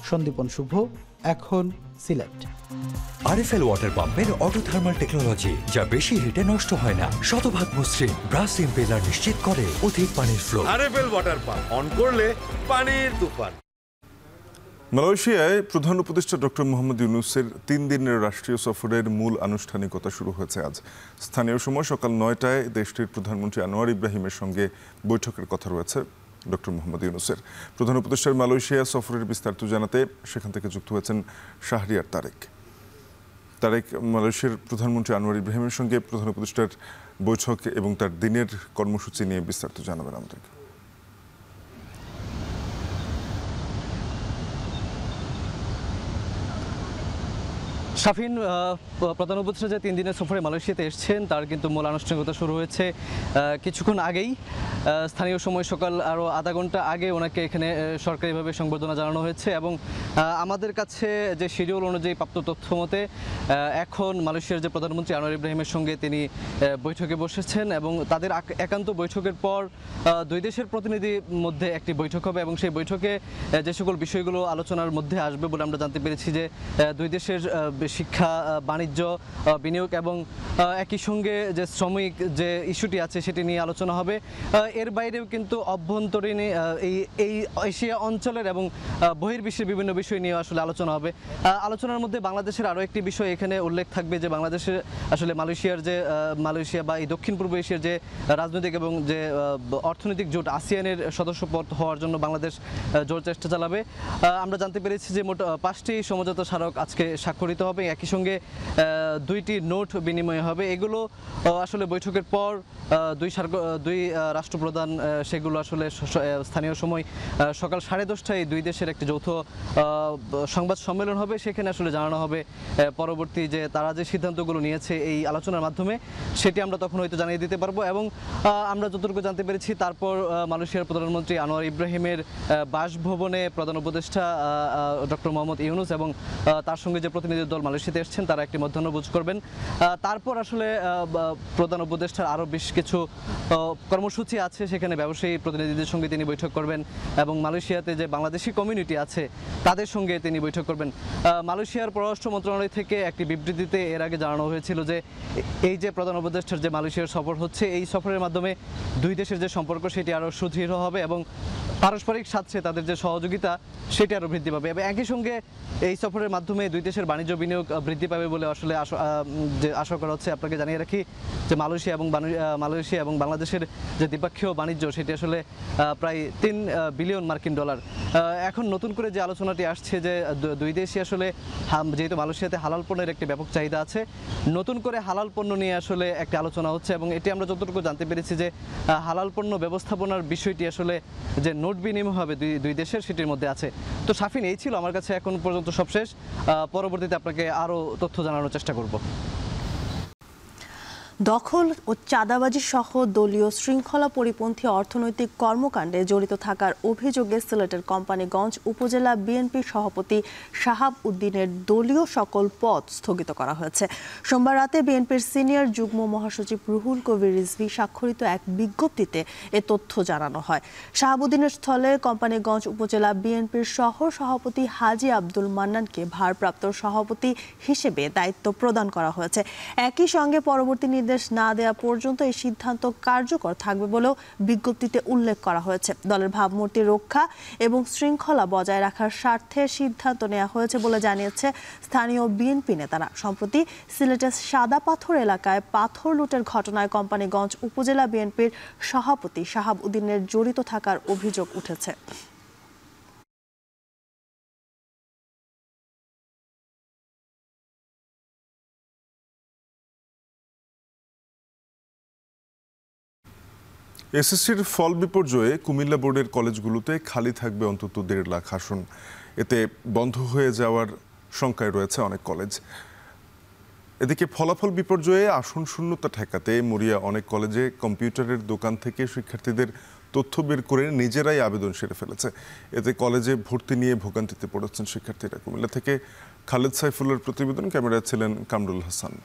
সন্দীপন শুভ, এখন সিলেট। আরএফএল ওয়াটার পাম্পের অটো থার্মাল টেকনোলজি, যা বেশি হিটে নষ্ট হয় না, শতভাগ মসৃণ ব্রাশ ইম্পেলার নিশ্চিত করে অধিক পানির flow. RFL water pump on করলে পানির তুফান। মালয়েশিয়ায় প্রধান উপদেষ্টা ডক্টর মোহাম্মদ ইউনূসের 3 দিনের রাষ্ট্রীয় সফরের মূল আনুষ্ঠানিকতা শুরু হয়েছে আজ। স্থানীয় সময় সকাল 9টায় দেশটির প্রধানমন্ত্রী আনোয়ার ইব্রাহিমের সঙ্গে বৈঠকের কথা রয়েছে ডক্টর মোহাম্মদ ইউনূসের। প্রধান উপদেষ্টার মালয়েশিয়া সফরের বিস্তারিত জানাতে সেখান থেকে যুক্ত হয়েছেন শাহরিয়ার তারেক। মালয়েশিয়ার প্রধানমন্ত্রী আনোয়ার ইব্রাহিমের সঙ্গে প্রধান উপদেষ্টার বৈঠক এবং তার দিনের কর্মসূচি নিয়ে বিস্তারিত জানাবেন আমাদেরকে। শাফিন, প্রধান উপদেষ্টা যে 3 দিনের সফরে মালয়েশিয়াতে এসেছেন তার কিন্তু মূল আনুষ্ঠানিকতা শুরু হয়েছে কিছুক্ষণ আগেই। স্থানীয় সময় সকাল আরও আধা ঘন্টা আগে ওনাকে এখানে সরকারিভাবে সংবর্ধনা জানানো হয়েছে এবং আমাদের কাছে যে শিডিউল অনুযায়ী প্রাপ্ত তথ্য মতে এখন মালয়েশিয়ার যে প্রধানমন্ত্রী আনোয়ার ইব্রাহিমের সঙ্গে তিনি বৈঠকে বসেছেন এবং তাদের একান্ত বৈঠকের পর 2 দেশের প্রতিনিধির মধ্যে একটি বৈঠক হবে এবং সেই বৈঠকে যে সকল বিষয়গুলো আলোচনার মধ্যে আসবে বলে আমরা জানতে পেরেছি যে 2 দেশের শিক্ষা, বাণিজ্য, বিনিয়োগ এবং একই সঙ্গে যে শ্রমিক যে ইস্যুটি আছে সেটি নিয়ে আলোচনা হবে। এর বাইরেও কিন্তু অভ্যন্তরীণ এই এশিয়া অঞ্চলের এবং বহির্বিশ্বের বিভিন্ন বিষয় নিয়ে আসলে আলোচনা হবে। আলোচনার মধ্যে বাংলাদেশের আরও একটি বিষয় এখানে উল্লেখ থাকবে যে বাংলাদেশের আসলে মালয়েশিয়া বা এই দক্ষিণ পূর্ব এশিয়ার যে রাজনৈতিক এবং যে অর্থনৈতিক জোট আসিয়ানের সদস্যপদ হওয়ার জন্য বাংলাদেশ জোর চেষ্টা চালাবে। আমরা জানতে পেরেছি যে মোট 5টি সমঝোতা স্মারক আজকে স্বাক্ষরিত হবে, একই সঙ্গে 2টি নোট বিনিময় হবে। এগুলো আসলে বৈঠকের পর দুই রাষ্ট্রপ্রধান সেগুলো আসলে স্থানীয় সময় সকাল 10:30টায় 2 দেশের একটি যৌথ সংবাদ সম্মেলন হবে। সেখানে আসলে জানানো হবে পরবর্তী যে তারা যে সিদ্ধান্তগুলো নিয়েছে এই আলোচনার মাধ্যমে, সেটি আমরা তখন হয়তো জানিয়ে দিতে পারবো। এবং আমরা যতটুকু জানতে পেরেছি তারপর মালয়েশিয়ার প্রধানমন্ত্রী আনোয়ার ইব্রাহিমের বাসভবনে প্রধান উপদেষ্টা ডক্টর মোহাম্মদ ইউনূস এবং তার সঙ্গে যে প্রতিনিধি দল মালয়েশিয়াতে এসেছেন তারা একটি মধ্যাহ্নভোজ করবেন। তারপর আসলে প্রধান উপদেষ্টার আরও বেশ কিছু কর্মসূচি আছে, সেখানে ব্যবসায়ী প্রতিনিধিদের সঙ্গে তিনি বৈঠক করবেন এবং মালয়েশিয়াতে যে বাংলাদেশি কমিউনিটি আছে তাদের সঙ্গে তিনি বৈঠক করবেন। মালয়েশিয়ার পররাষ্ট্র মন্ত্রণালয় থেকে একটি বিবৃতিতে এর আগে জানানো হয়েছিল যে এই যে প্রধান উপদেষ্টার যে মালয়েশিয়ার সফর হচ্ছে, এই সফরের মাধ্যমে 2 দেশের যে সম্পর্ক সেটি আরও সুদৃঢ় হবে এবং পারস্পরিক স্বার্থে তাদের যে সহযোগিতা সেটি আরও বৃদ্ধি পাবে। এবং একই সঙ্গে এই সফরের মাধ্যমে 2 দেশের বাণিজ্য বিনিয়োগ বৃদ্ধি পাবে বলে আসলে যে আশা করা হচ্ছে। আপনাকে জানিয়ে রাখি যে মালয়েশিয়া এবং বাংলাদেশের যে দ্বিপক্ষীয় বাণিজ্য সেটি আসলে প্রায় $3 বিলিয়ন মার্কিন। এখন নতুন করে যে আলোচনাটি আসছে যে 2 দেশই আসলে যেহেতু মালয়েশিয়াতে হালাল পণ্যের একটি ব্যাপক চাহিদা আছে, নতুন করে হালাল পণ্য নিয়ে আসলে একটি আলোচনা হচ্ছে এবং এটি আমরা যতটুকু জানতে পেরেছি যে হালাল পণ্য ব্যবস্থাপনার বিষয়টি আসলে যে নোট বিনিময় হবে 2 দেশের সেটির মধ্যে আছে। তো শাফিন, এই ছিল আমার কাছে এখন পর্যন্ত সবশেষ। পরবর্তীতে আপনাকে আরও তথ্য জানানোর চেষ্টা করব। দখল ও চাঁদাবাজি সহ দলীয় শৃঙ্খলা পরিপন্থী অর্থনৈতিক কর্মকাণ্ডে জড়িত থাকার অভিযোগে সিলেটের কোম্পানীগঞ্জ উপজেলা বিএনপি সভাপতি শাহাব উদ্দিনের দলীয় সকল পদ স্থগিত করা হয়েছে। সোমবার রাতে বিএনপির সিনিয়র যুগ্ম মহাসচিব রুহুল কবির রিজভী স্বাক্ষরিত এক বিজ্ঞপ্তিতে এ তথ্য জানানো হয়। শাহাব উদ্দিনের স্থলে কোম্পানীগঞ্জ উপজেলা বিএনপির সহ সভাপতি হাজী আব্দুল মান্নানকে ভারপ্রাপ্ত সভাপতি হিসেবে দায়িত্ব প্রদান করা হয়েছে। একই সঙ্গে পরবর্তী নির্দেশ না দেওয়া পর্যন্ত এই সিদ্ধান্ত কার্যকর থাকবে বলেও বিজ্ঞপ্তিতে উল্লেখ করা হয়েছে। দলের ভাবমূর্তি রক্ষা এবং শৃঙ্খলা বজায় রাখার স্বার্থে সিদ্ধান্ত নেওয়া হয়েছে বলে জানিয়েছে স্থানীয় বিএনপি নেতারা। সম্প্রতি সিলেটের সাদা পাথর এলাকায় পাথর লুটের ঘটনায় কোম্পানীগঞ্জ উপজেলা বিএনপির সভাপতি শাহাব উদ্দিনের জড়িত থাকার অভিযোগ উঠেছে। এসএসসির ফল বিপর্যয়ে কুমিল্লা বোর্ডের কলেজগুলোতে খালি থাকবে অন্তত 1.5 লাখ আসন। এতে বন্ধ হয়ে যাওয়ার শঙ্কায় রয়েছে অনেক কলেজ। এদিকে ফলাফল বিপর্যয়ে আসন শূন্যতা ঠেকাতে মরিয়া অনেক কলেজে কম্পিউটারের দোকান থেকে শিক্ষার্থীদের তথ্য বের করে নিজেরাই আবেদন সেরে ফেলেছে। এতে কলেজে ভর্তি নিয়ে ভোগান্তিতে পড়েছেন শিক্ষার্থীরা। কুমিল্লা থেকে খালেদ সাইফুল্লাহর প্রতিবেদন, ক্যামেরায় ছিলেন কামরুল হাসান।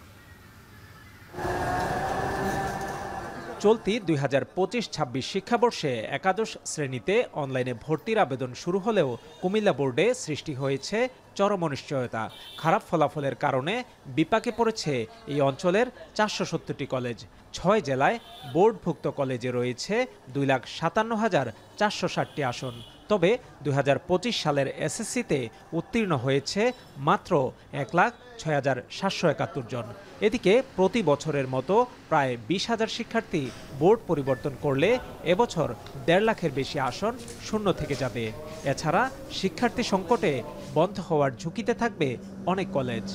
চলতি 2025-26 শিক্ষাবর্ষে একাদশ শ্রেণীতে অনলাইনে ভর্তির আবেদন শুরু হলেও কুমিল্লা বোর্ডে সৃষ্টি হয়েছে চরম অনিশ্চয়তা। খারাপ ফলাফলের কারণে বিপাকে পড়েছে এই অঞ্চলের 470টি কলেজ। 6 জেলায় বোর্ডভুক্ত কলেজে রয়েছে 2,57,460টি আসন। তবে 2025 সালের এসএসসিতে উত্তীর্ণ হয়েছে মাত্র 1,06,771 জন। এদিকে প্রতি বছরের মতো প্রায় 20,000 শিক্ষার্থী বোর্ড পরিবর্তন করলে এবছর 1.5 লাখের বেশি আসন শূন্য থেকে যাবে। এছাড়া শিক্ষার্থী সংকটে বন্ধ হওয়ার ঝুঁকিতে থাকবে অনেক কলেজ।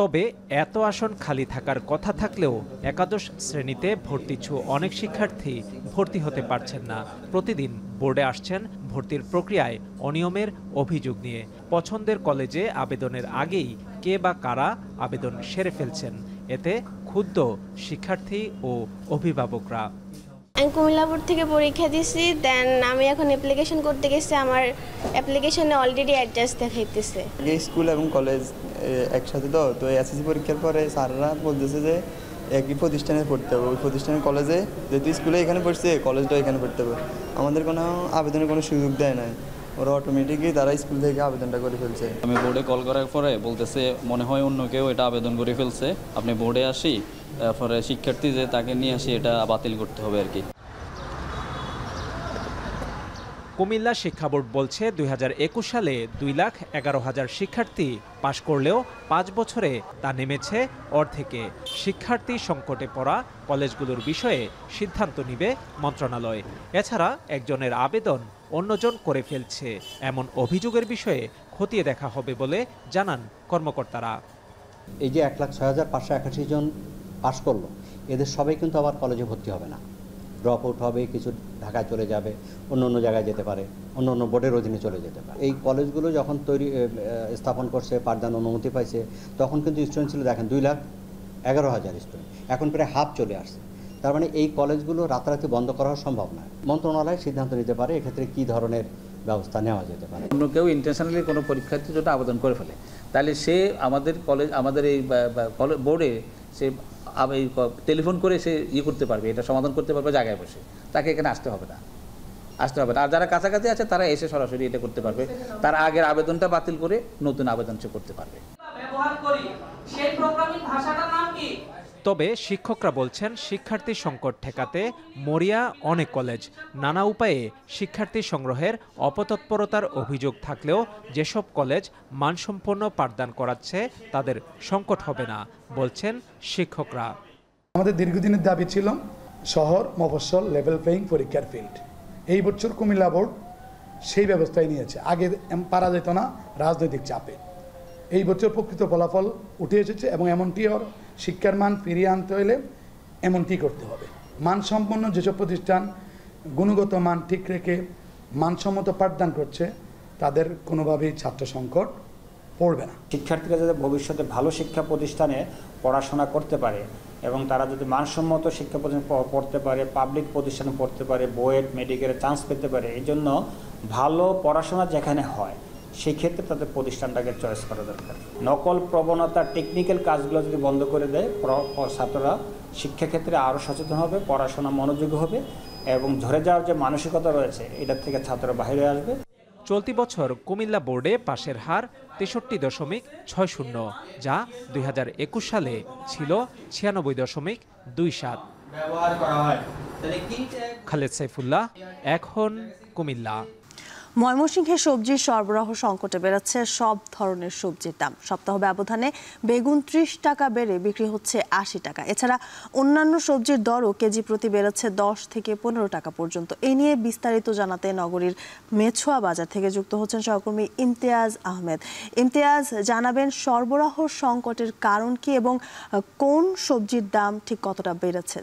তবে এত আসন খালি থাকার কথা থাকলেও একাদশ শ্রেণীতে ভর্তিচ্ছু অনেক শিক্ষার্থী ভর্তি হতে পারছেন না। প্রতিদিন বোর্ডে আসছেন ভর্তির প্রক্রিয়ায় অনিয়মের অভিযোগ নিয়ে। পছন্দের কলেজে আবেদনের আগেই কে বা কারা আবেদন সেরে ফেলছেন, এতে ক্ষুব্ধ শিক্ষার্থী ও অভিভাবকরা। আমি কুমিল্লা বোর্ড থেকে পরীক্ষা দিয়েছি, দেন আমি এখন অ্যাপ্লিকেশন করতে গেছি, আমার অ্যাপ্লিকেশনে অলরেডি অ্যাড্রেস দেখাইতেছে। স্কুল এবং কলেজ একসাথে তো এসএসসি পরীক্ষার পরে স্যাররা বলতেছে যে একই প্রতিষ্ঠানে পড়তে হবে, ওই প্রতিষ্ঠানের কলেজে যেহেতু স্কুলে এখানে পড়ছে কলেজটাও এখানে পড়তে হবে। আমাদের কোনো আবেদনের কোনো সুযোগ দেয় নাই, ওরা অটোমেটিকই তারা স্কুল থেকে আবেদনটা করে ফেলছে। আমি বোর্ডে কল করার পরে বলতেছে মনে হয় অন্য কেউ এটা আবেদন করে ফেলছে, আপনি বোর্ডে আসি, তারপরে শিক্ষার্থী যে তাকে নিয়ে আসি এটা বাতিল করতে হবে আর কি। কুমিল্লা শিক্ষা বোর্ড বলছে 2021 সালে 2,11,000 শিক্ষার্থী পাশ করলেও 5 বছরে তা নেমেছে অর্ধেকে। শিক্ষার্থী সংকটে পড়া কলেজগুলোর বিষয়ে সিদ্ধান্ত নিবে মন্ত্রণালয়। এছাড়া একজনের আবেদন অন্যজন করে ফেলছে এমন অভিযোগের বিষয়ে খতিয়ে দেখা হবে বলে জানান কর্মকর্তারা। এই যে 1,06,581 জন পাশ করলো, এদের সবাই কিন্তু আবার কলেজে ভর্তি হবে না, ড্রপ আউট হবে, কিছু ঢাকায় চলে যাবে, অন্য জায়গায় যেতে পারে, অন্য বোর্ডের অধীনে চলে যেতে পারে। এই কলেজগুলো যখন স্থাপন করছে, পাঠদান অনুমতি পাইছে, তখন কিন্তু স্টুডেন্ট ছিল দেখেন 2,11,000 স্টুডেন্ট, এখন প্রায় হাফ চলে আসছে। তার মানে এই কলেজগুলো রাতারাতি বন্ধ করা সম্ভব নয়। মন্ত্রণালয় সিদ্ধান্ত নিতে পারে এক্ষেত্রে কী ধরনের ব্যবস্থা নেওয়া যেতে পারে। অন্য কেউ ইন্টেনশনালি কোনো পরীক্ষার্থীর জন্য আবেদন করে ফেলে, তাহলে সে আমাদের কলেজ, আমাদের এই বোর্ডে সে টেলিফোন করে সে করতে পারবে, এটা সমাধান করতে পারবে জায়গায় বসে, তাকে এখানে আসতে হবে না। আর যারা কাছাকাছি আছে তারা এসে সরাসরি এটা করতে পারবে, তার আগের আবেদনটা বাতিল করে নতুন আবেদন সে করতে পারবে। তবে শিক্ষকরা বলছেন শিক্ষার্থী সংকট ঠেকাতে মরিয়া অনেক কলেজ নানা উপায়ে শিক্ষার্থী সংগ্রহের অপতৎপরতার অভিযোগ থাকলেও যেসব কলেজ মানসম্পন্ন পাঠদান করাচ্ছে তাদের সংকট হবে না বলছেন শিক্ষকরা। আমাদের দীর্ঘদিনের দাবি ছিল শহর মফস্বল লেভেল প্লেইং পরীক্ষার ফিল্ড। এই বছর কুমিল্লা বোর্ড সেই ব্যবস্থায় নিয়েছে, আগে পারা যেত না রাজনৈতিক চাপে। এই বছর প্রকৃত ফলাফল উঠে এসেছে এবং এমনটি শিক্ষার মান ফিরিয়ে আনতে হলে এমনটি করতে হবে। মানসম্পন্ন যেসব প্রতিষ্ঠান গুণগত মান ঠিক রেখে মানসম্মত পাঠদান করছে তাদের কোনোভাবেই ছাত্র সংকট পড়বে না। শিক্ষার্থীরা যাতে ভবিষ্যতে ভালো শিক্ষা প্রতিষ্ঠানে পড়াশোনা করতে পারে এবং তারা যদি মানসম্মত শিক্ষা প্রতিষ্ঠানে পড়তে পারে, পাবলিক প্রতিষ্ঠানে পড়তে পারে, বুয়েট মেডিকেলে চান্স পেতে পারে, এই জন্য ভালো পড়াশোনা যেখানে হয় সেই ক্ষেত্রে তাদের প্রতিষ্ঠানটাকে চয়েস করা দরকার। নকল প্রবণতা, টেকনিক্যাল কাজগুলো যদি বন্ধ করে দেয়, ছাত্ররা শিক্ষাক্ষেত্রে আরও সচেতন হবে, পড়াশোনা মনোযোগী হবে এবং ঝরে যাওয়ার যে মানসিকতা রয়েছে এটার থেকে ছাত্ররা বাইরে আসবে। চলতি বছর কুমিল্লা বোর্ডে পাশের হার 63.60, যা 2021 সালে ছিল 96.27। খালেদ সাইফুল্লাহ, এখন কুমিল্লা। ময়মনসিংহে সবজির সরবরাহ সংকটে বেড়েছে সব ধরনের সবজির দাম। সপ্তাহ ব্যবধানে বেগুন 30 টাকা বেড়ে বিক্রি হচ্ছে 80 টাকা। এছাড়া অন্যান্য সবজির দরও কেজি প্রতি বেড়েছে 10 থেকে 15 টাকা পর্যন্ত। এ নিয়ে বিস্তারিত জানাতে নগরীর মেছুয়া বাজার থেকে যুক্ত হচ্ছেন সহকর্মী ইমতিয়াজ আহমেদ। ইমতিয়াজ, জানাবেন সরবরাহ সংকটের কারণ কি এবং কোন সবজির দাম ঠিক কতটা বেড়েছে?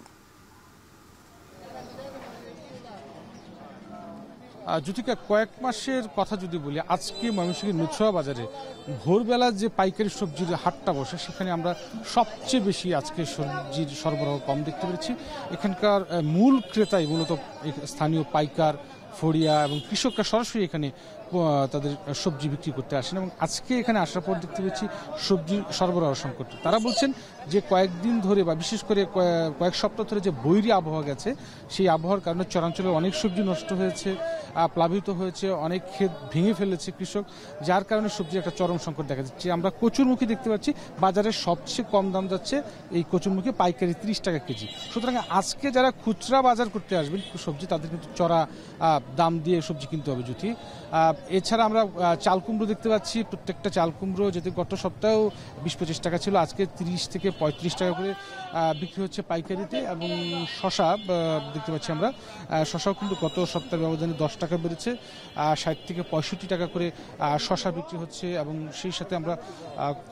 জ্যোতিকা, কয়েক মাসের কথা যদি বলি, আজকে ময়মনসিংহের মেছুয়া বাজারে ভোরবেলা যে পাইকারি সবজির হাটটা বসে সেখানে আমরা সবচেয়ে বেশি আজকে সবজির সরবরাহ কম দেখতে পেরেছি। এখানকার মূল ক্রেতাই মূলত স্থানীয় পাইকার, ফড়িয়া এবং কৃষকরা সরাসরি এখানে তাদের সবজি বিক্রি করতে আসেন এবং আজকে এখানে আসার পর দেখতে পেয়েছি সবজির সরবরাহ সংকট। তারা বলছেন যে কয়েকদিন ধরে বা বিশেষ করে কয়েক সপ্তাহ ধরে যে বৈরী আবহাওয়া গেছে, সেই আবহাওয়ার কারণে চরাঞ্চলে অনেক সবজি নষ্ট হয়েছে, প্লাবিত হয়েছে, অনেক ক্ষেত ভেঙে ফেলেছে কৃষক, যার কারণে সবজির একটা চরম সংকট দেখা যাচ্ছে। আমরা কচুরমুখী দেখতে পাচ্ছি বাজারে সবচেয়ে কম দাম যাচ্ছে এই কচুরমুখী, পাইকারি 30 টাকা কেজি। সুতরাং আজকে যারা খুচরা বাজার করতে আসবেন সবজি, তাদের কিন্তু চড়া দাম দিয়ে সবজি কিনতে হবে। যদি এছাড়া আমরা চাল কুমড়ো দেখতে পাচ্ছি, প্রত্যেকটা চাল কুমড়ো যেতে গত সপ্তাহেও 20-25 টাকা ছিল, আজকে 30 থেকে 35 টাকা করে বিক্রি হচ্ছে পাইকারিতে। এবং শশা দেখতে পাচ্ছি আমরা, শশাও কিন্তু গত সপ্তাহের ব্যবধানে 10 টাকা বেড়েছে, 60 থেকে 65 টাকা করে শশা বিক্রি হচ্ছে। এবং সেই সাথে আমরা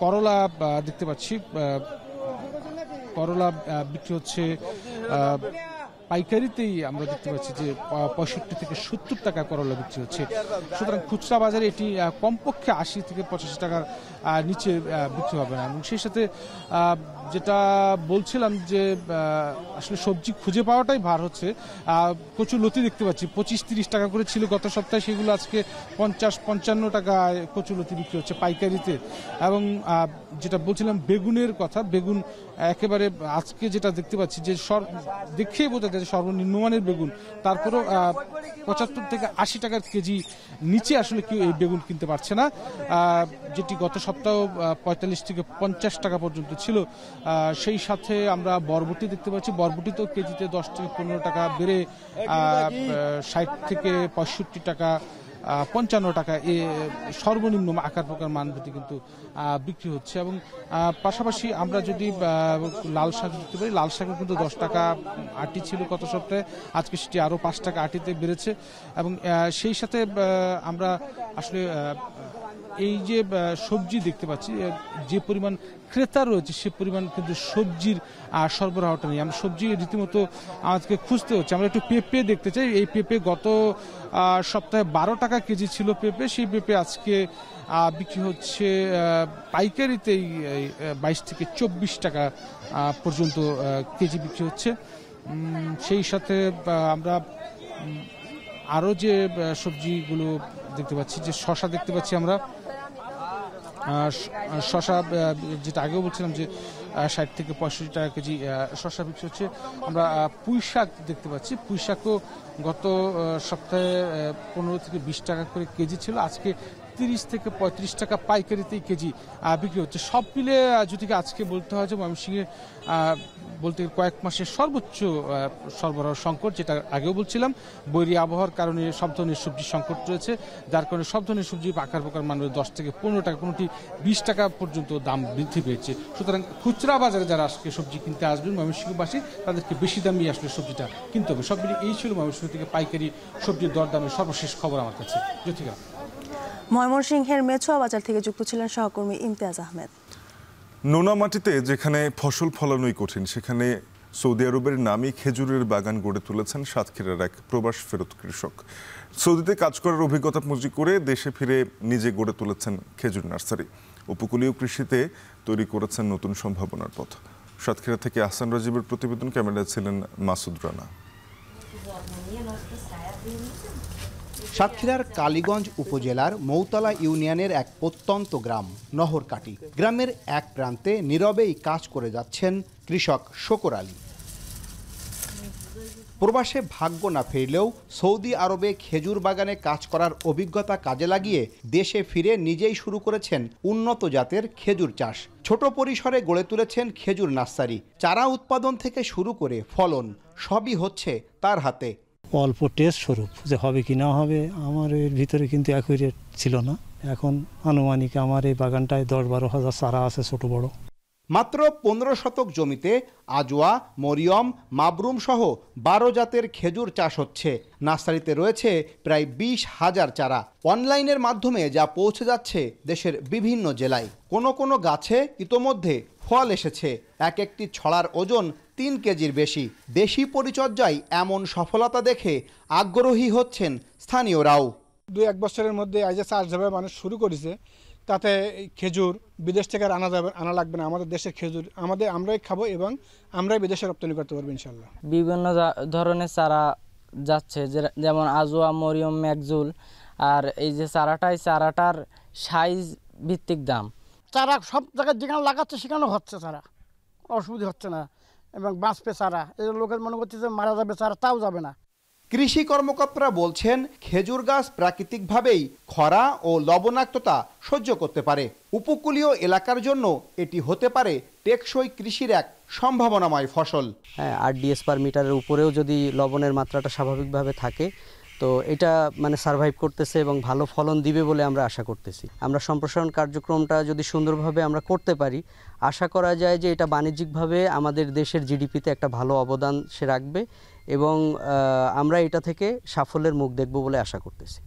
করলা দেখতে পাচ্ছি, করলা বিক্রি হচ্ছে পাইকারিতেই আমরা দেখতে পাচ্ছি যে 65 থেকে 70 টাকা করলা বিক্রি হচ্ছে। সুতরাং খুচরা বাজারে এটি কমপক্ষে 80 থেকে 85 টাকার নিচে বিক্রি হবে না। এবং সেই সাথে যেটা বলছিলাম যে আসলে সবজি খুঁজে পাওয়াটাই ভার হচ্ছে। কচু লতি দেখতে পাচ্ছি 25-30 টাকা করে ছিল গত সপ্তাহে, সেগুলো আজকে 50-55 টাকায় কচু লতি বিক্রি হচ্ছে পাইকারিতে। এবং যেটা বলছিলাম বেগুনের কথা, বেগুন একেবারে আজকে যেটা দেখতে পাচ্ছি যে দেখেই বোঝা যায় সর্বনিম্ন মানের বেগুন, তারপরেও 75 থেকে 80 টাকার কেজি নিচে আসলে কেউ এই বেগুন কিনতে পারছে না, যেটি গত সপ্তাহ 45 থেকে 50 টাকা পর্যন্ত ছিল। সেই সাথে আমরা বরবটি দেখতে পাচ্ছি, বরবটিতেও কেজিতে 10 থেকে 15 টাকা বেড়ে 60 থেকে 65 টাকা, 55 টাকা এ সর্বনিম্ন আকার প্রকার মানভূতি কিন্তু বিক্রি হচ্ছে। এবং পাশাপাশি আমরা যদি লাল শাক দেখতে পারি, লাল শাকও কিন্তু 10 টাকা আটি ছিল গত সপ্তাহে, আজকে সেটি আরও 5 টাকা আটিতে বেড়েছে। এবং সেই সাথে আমরা আসলে এই যে সবজি দেখতে পাচ্ছি, যে পরিমাণ ক্রেতা রয়েছে সে পরিমাণ কিন্তু সবজির সরবরাহটা নেই। আমরা সবজি রীতিমতো আমাদেরকে খুঁজতে হচ্ছে। আমরা একটু পেঁপে দেখতে চাই। এই পেঁপে গত সপ্তাহে 12 টাকা কেজি ছিল পেঁপে, সেই পেঁপে আজকে বিক্রি হচ্ছে পাইকারিতেই 22 থেকে 24 টাকা পর্যন্ত কেজি বিক্রি হচ্ছে। সেই সাথে আমরা আরও যে সবজিগুলো দেখতে পাচ্ছি, যে শশা দেখতে পাচ্ছি আমরা, শশা যেটা আগেও বলছিলাম যে 60 থেকে 65 টাকা কেজি শশা বিক্রি হচ্ছে। আমরা পুঁই শাক দেখতে পাচ্ছি, পুঁই শাকও গত সপ্তাহে 15 থেকে 20 টাকা করে কেজি ছিল, আজকে 30 থেকে 35 টাকা পাইকারিতেই কেজি বিক্রি হচ্ছে। সব মিলে যদি আজকে বলতে হয় যে ময়মনসিংহে বলতে কয়েক মাসের সর্বোচ্চ সরবরাহ সংকট, যেটা আগেও বলছিলাম বৈরী আবহাওয়ার কারণে সব ধরনের সবজি সংকট রয়েছে, যার কারণে সব ধরনের সবজি আকার প্রকার মানে 10 থেকে 15 টাকা, কোনোটি 20 টাকা পর্যন্ত দাম বৃদ্ধি পেয়েছে। সুতরাং খুচরা বাজারে যারা আজকে সবজি কিনতে আসবেন ময়মনসিংহবাসী, তাদেরকে বেশি দামি আসলে সবজিটা কিনতে হবে। সব মিলিয়ে এই ছিল ময়মনসিংহ থেকে পাইকারি সবজির দরদামের সর্বশেষ খবর আমার কাছে। জ্যোতিকা। ময়মনসিংহের মেছুয়া বাজার থেকে যুক্ত ছিলেন সহকর্মী ইমতিয়াজ আহমেদ। নোনা মাটিতে যেখানে ফসল ফলানোই কঠিন, সেখানে সৌদি আরবের নামী খেজুরের বাগান গড়ে তুলেছেন সাতক্ষীরার এক প্রবাস ফেরত কৃষক। সৌদিতে কাজ করার অভিজ্ঞতা পুঁজি করে দেশে ফিরে নিজে গড়ে তুলেছেন খেজুর নার্সারি। উপকূলীয় কৃষিতে তৈরি করেছেন নতুন সম্ভাবনার পথ। সাতক্ষীরা থেকে আহসান রাজীবের প্রতিবেদন, ক্যামেরায় ছিলেন মাসুদ রানা। সাতক্ষীরার কালীগঞ্জ উপজেলার মৌতলা ইউনিয়নের এক প্রত্যন্ত গ্রাম নহরকাটি। গ্রামের এক প্রান্তে নীরবেই কাজ করে যাচ্ছেন কৃষক শকর আলী। প্রবাসে ভাগ্য না ফিরলেও সৌদি আরবে খেজুর বাগানে কাজ করার অভিজ্ঞতা কাজে লাগিয়ে দেশে ফিরে নিজেই শুরু করেছেন উন্নত জাতের খেজুর চাষ। ছোট পরিসরে গড়ে তুলেছেন খেজুর নার্সারি। চারা উৎপাদন থেকে শুরু করে ফলন সবই হচ্ছে তার হাতে। অল্প টেস্ট স্বরূপ যে হবে কি না হবে আমার এর ভিতরে কিন্তু অ্যাকুরেট ছিল না। এখন আনুমানিক আমার এই বাগানটায় 10-12 হাজার চারা আছে ছোট বড়। মাত্র 15 শতক জমিতে আজওয়া, মরিয়ম, মাবরুম সহ 12 জাতের খেজুর চাষ হচ্ছে। নার্সারিতে রয়েছে প্রায় 20,000 চারা। অনলাইনের মাধ্যমে যা পৌঁছে যাচ্ছে দেশের বিভিন্ন জেলায়। কোনো গাছে ইতোমধ্যে ফল এসেছে। এক একটি ছড়ার ওজন 3 কেজির বেশি। দেশি পরিচর্যায় এমন সফলতা দেখে আগ্রহী হচ্ছেন স্থানীয়রাও। 2-1 বছরের মধ্যে আজ যে চাষ যেভাবে মানুষ শুরু করেছে, তাতে খেজুর বিদেশ থেকে আনা লাগবে না। আমাদের দেশের খেজুর আমরাই খাবো এবং আমরাই বিদেশে রপ্তানি করতে পারবো ইনশাল্লাহ। বিভিন্ন ধরনের চারা যাচ্ছে, যেমন আজোয়া, মরিয়ম, ম্যাকজুল। আর এই যে চারাটার সাইজ ভিত্তিক দাম। চারা সব জায়গায় যেখানে লাগাচ্ছে সেখানেও হচ্ছে, চারা অসুবিধা হচ্ছে না এবং বাঁচবে চারা। এই লোকের মনে করছে যে মারা যাবে চারা, তাও যাবে না। কৃষি কর্মকর্তারা বলছেন খেজুর গাছ প্রাকৃতিকভাবেই খরা ও লবণাক্ততা সহ্য করতে পারে। উপকূলীয় এলাকার জন্য এটি হতে পারে টেকসই কৃষির এক সম্ভাবনাময় ফসল। হ্যাঁ, RDS পার মিটারের উপরেও যদি লবণের মাত্রাটা স্বাভাবিকভাবে থাকে, তো এটা সার্ভাইভ করতেছে এবং ভালো ফলন দিবে বলে আমরা আশা করতেছি। আমরা সম্প্রসারণ কার্যক্রমটা যদি সুন্দরভাবে আমরা করতে পারি, আশা করা যায় যে এটা বাণিজ্যিকভাবে আমাদের দেশের জিডিপিতে একটা ভালো অবদান সে রাখবে এবং আমরা এটা থেকে সাফল্যের মুখ দেখব বলে আশা করতেছি।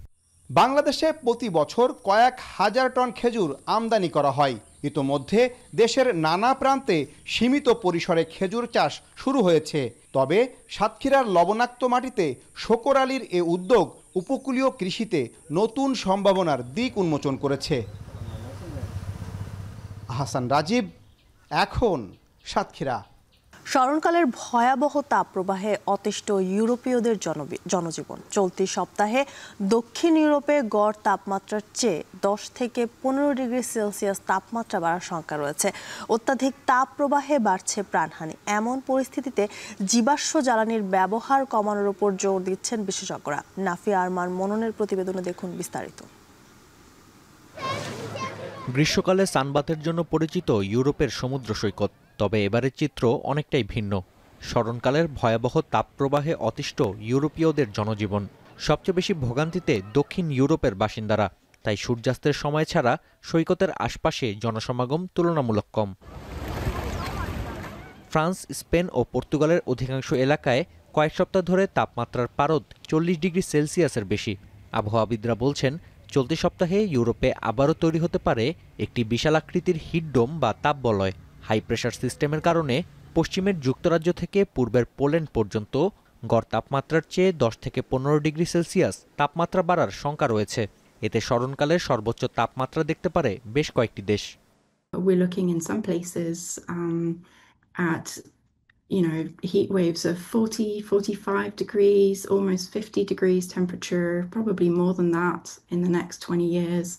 বাংলাদেশে প্রতি বছর কয়েক হাজার টন খেজুর আমদানি করা হয়। ইতোমধ্যে দেশের নানা প্রান্তে সীমিত পরিসরে খেজুর চাষ শুরু হয়েছে। তবে সাতক্ষীরার লবণাক্ত মাটিতে শকর আলীর এ উদ্যোগ উপকূলীয় কৃষিতে নতুন সম্ভাবনার দিক উন্মোচন করেছে। হাসান রাজীব, এখন সাতক্ষীরা। স্মরণকালের ভয়াবহ তাপপ্রবাহে অতিষ্ঠ ইউরোপীয়দের জনজীবন। চলতি সপ্তাহে দক্ষিণ ইউরোপে গড় তাপমাত্রার চেয়ে 10 থেকে 15 ডিগ্রি সেলসিয়াস তাপমাত্রা বাড়ার শঙ্কা রয়েছে। অত্যাধিক তাপপ্রবাহে বাড়ছে প্রাণহানি। এমন পরিস্থিতিতে জীবাশ্ম জ্বালানির ব্যবহার কমানোর উপর জোর দিচ্ছেন বিশেষজ্ঞরা। নাফিয়া আরমান মননের প্রতিবেদনে দেখুন বিস্তারিত। গ্রীষ্মকালে সানবাথের জন্য পরিচিত ইউরোপের সমুদ্র সৈকত, তবে এবারের চিত্র অনেকটাই ভিন্ন। স্মরণকালের ভয়াবহ তাপপ্রবাহে অতিষ্ঠ ইউরোপীয়দের জনজীবন। সবচেয়ে বেশি ভোগান্তিতে দক্ষিণ ইউরোপের বাসিন্দারা, তাই সূর্যাস্তের সময় ছাড়া সৈকতের আশপাশে জনসমাগম তুলনামূলক কম। ফ্রান্স, স্পেন ও পর্তুগালের অধিকাংশ এলাকায় কয়েক সপ্তাহ ধরে তাপমাত্রার পারদ 40 ডিগ্রি সেলসিয়াসের বেশি। আবহাওয়াবিদরা বলছেন, চলতি সপ্তাহে ইউরোপে আবারও তৈরি হতে পারে একটি বিশালাকৃতির হিটডোম বা তাপবলয়। হাই প্রেশার সিস্টেমের কারণে পশ্চিমের যুক্তরাজ্য থেকে পূর্বের পোল্যান্ড পর্যন্ত গড় তাপমাত্রার চেয়ে 10 থেকে 15 ডিগ্রি সেলসিয়াস তাপমাত্রা বাড়ার শঙ্কা রয়েছে। এতে স্মরণকালের সর্বোচ্চ তাপমাত্রা দেখতে পারে বেশ কয়েকটি দেশ। We're looking in some places at heat waves of 40, 45 degrees, almost 50 degrees temperature, probably more than that in the next 20 years.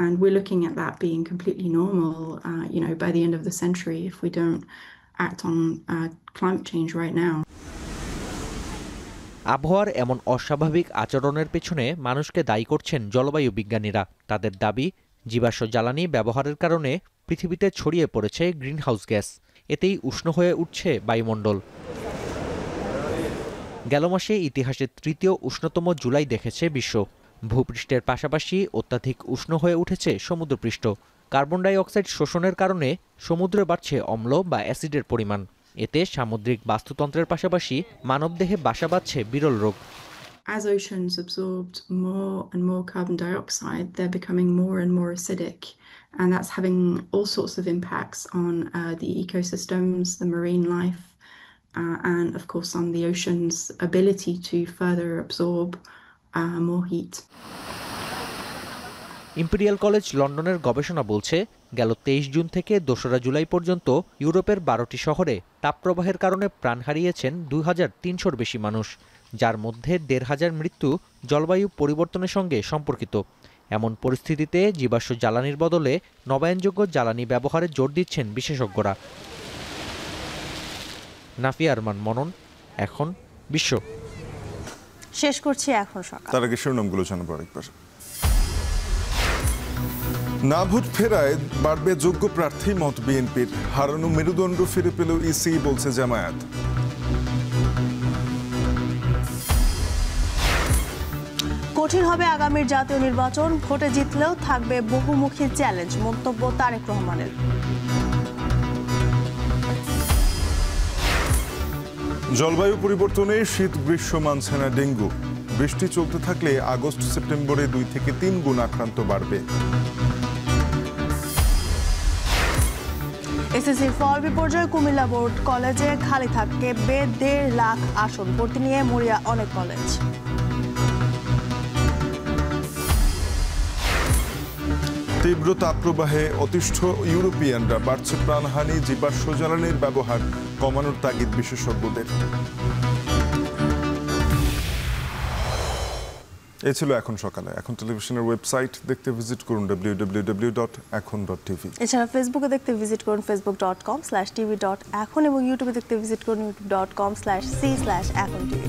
And we're looking at that being completely normal, by the end of the century if we don't act on climate change right now. আবহাওয়ার এমন অস্বাভাবিক আচরণের পেছনে মানুষকে দায়ী করছেন জলবায়ু বিজ্ঞানীরা। তাদের দাবি, জীবাশ্ম জ্বালানি ব্যবহারের কারণে পৃথিবীতে ছড়িয়ে পড়েছে গ্রিনহাউস গ্যাস। এতেই উষ্ণ হয়ে উঠছে বায়ুমণ্ডল। গেল মাসে ইতিহাসের তৃতীয় উষ্ণতম জুলাই দেখেছে বিশ্ব। ভূপৃষ্ঠের পাশাপাশি অত্যাধিক উষ্ণ হয়ে উঠেছে সমুদ্রপৃষ্ঠ। কার্বন ডাই অক্সাইড শোষণের কারণে সমুদ্রে বাড়ছে অম্ল বা অ্যাসিডের পরিমাণ। এতে সামুদ্রিক বাস্তুতন্ত্রের পাশাপাশি মানবদেহে বাসা বাঁধছে বিরল রোগ। As oceans absorbed more and more carbon dioxide, they're becoming more and more acidic, and that's having all sorts of impacts on the ecosystems, the marine life, and of course on the ocean's ability to further absorb more heat. Imperial college লন্ডনের গবেষণা বলছে, গেল 23 June থেকে 2রা জুলাই পর্যন্ত ইউরোপের 12টি শহরে তাপপ্রবাহের কারণে প্রাণ হারিয়েছেন 2300-র বেশি মানুষ, যার মধ্যে 1500 মৃত্যু জলবায়ু পরিবর্তনের সঙ্গে সম্পর্কিত। এমন পরিস্থিতিতে জীবাশ্ম জ্বালানির বদলে নবায়নযোগ্য জ্বালানি ব্যবহারে জোর দিচ্ছেন বিশেষজ্ঞরা। নাফিয়া আরমান মনন, এখন বিশ্ব। শেষ করছি এখন সকাল। তার আগে শিরোনামগুলো জানাবো আরেকবার। না ভোট ফেরায় বাড়বে যোগ্য প্রার্থী মত বিএনপির। হারানো মেরুদণ্ড ফিরে পেল ইসি, বলছে জামায়াত। কঠিন হবে আগামীর জাতীয় নির্বাচন, ভোটে জিতলেও থাকবে বহুমুখী চ্যালেঞ্জ, মন্তব্য তারেক রহমানের। জলবায়ু পরিবর্তনে শীত গ্রীষ্ম মানছে না ডেঙ্গু। বৃষ্টি চলতে থাকলে আগস্ট সেপ্টেম্বরে 2 থেকে 3 গুণ আক্রান্ত বাড়বে। এসএসসির ফল বিপর্যয়, কুমিল্লা বোর্ড কলেজে খালি থাকবে 1.5 লাখ আসন, ভর্তি নিয়ে মরিয়া অনেক কলেজ। তীব্র তাপপ্রবাহে অতিষ্ঠ ইউরোপিয়ানরা, বাড়ছে প্রাণহানি, জীবাশ্ম জ্বালানির ব্যবহার কমানোর তাগিদ বিশেষজ্ঞদের। এই ছিল এখন সকালে। এখন টেলিভিশনের ওয়েবসাইট দেখতে ভিজিট করুন www.ekhon.tv। এছাড়া ফেসবুকে দেখতে ভিজিট করুন facebook.com/tv.ekhon এবং ইউটিউবে দেখতে ভিজিট করুন youtube.com/c/ekhon tv।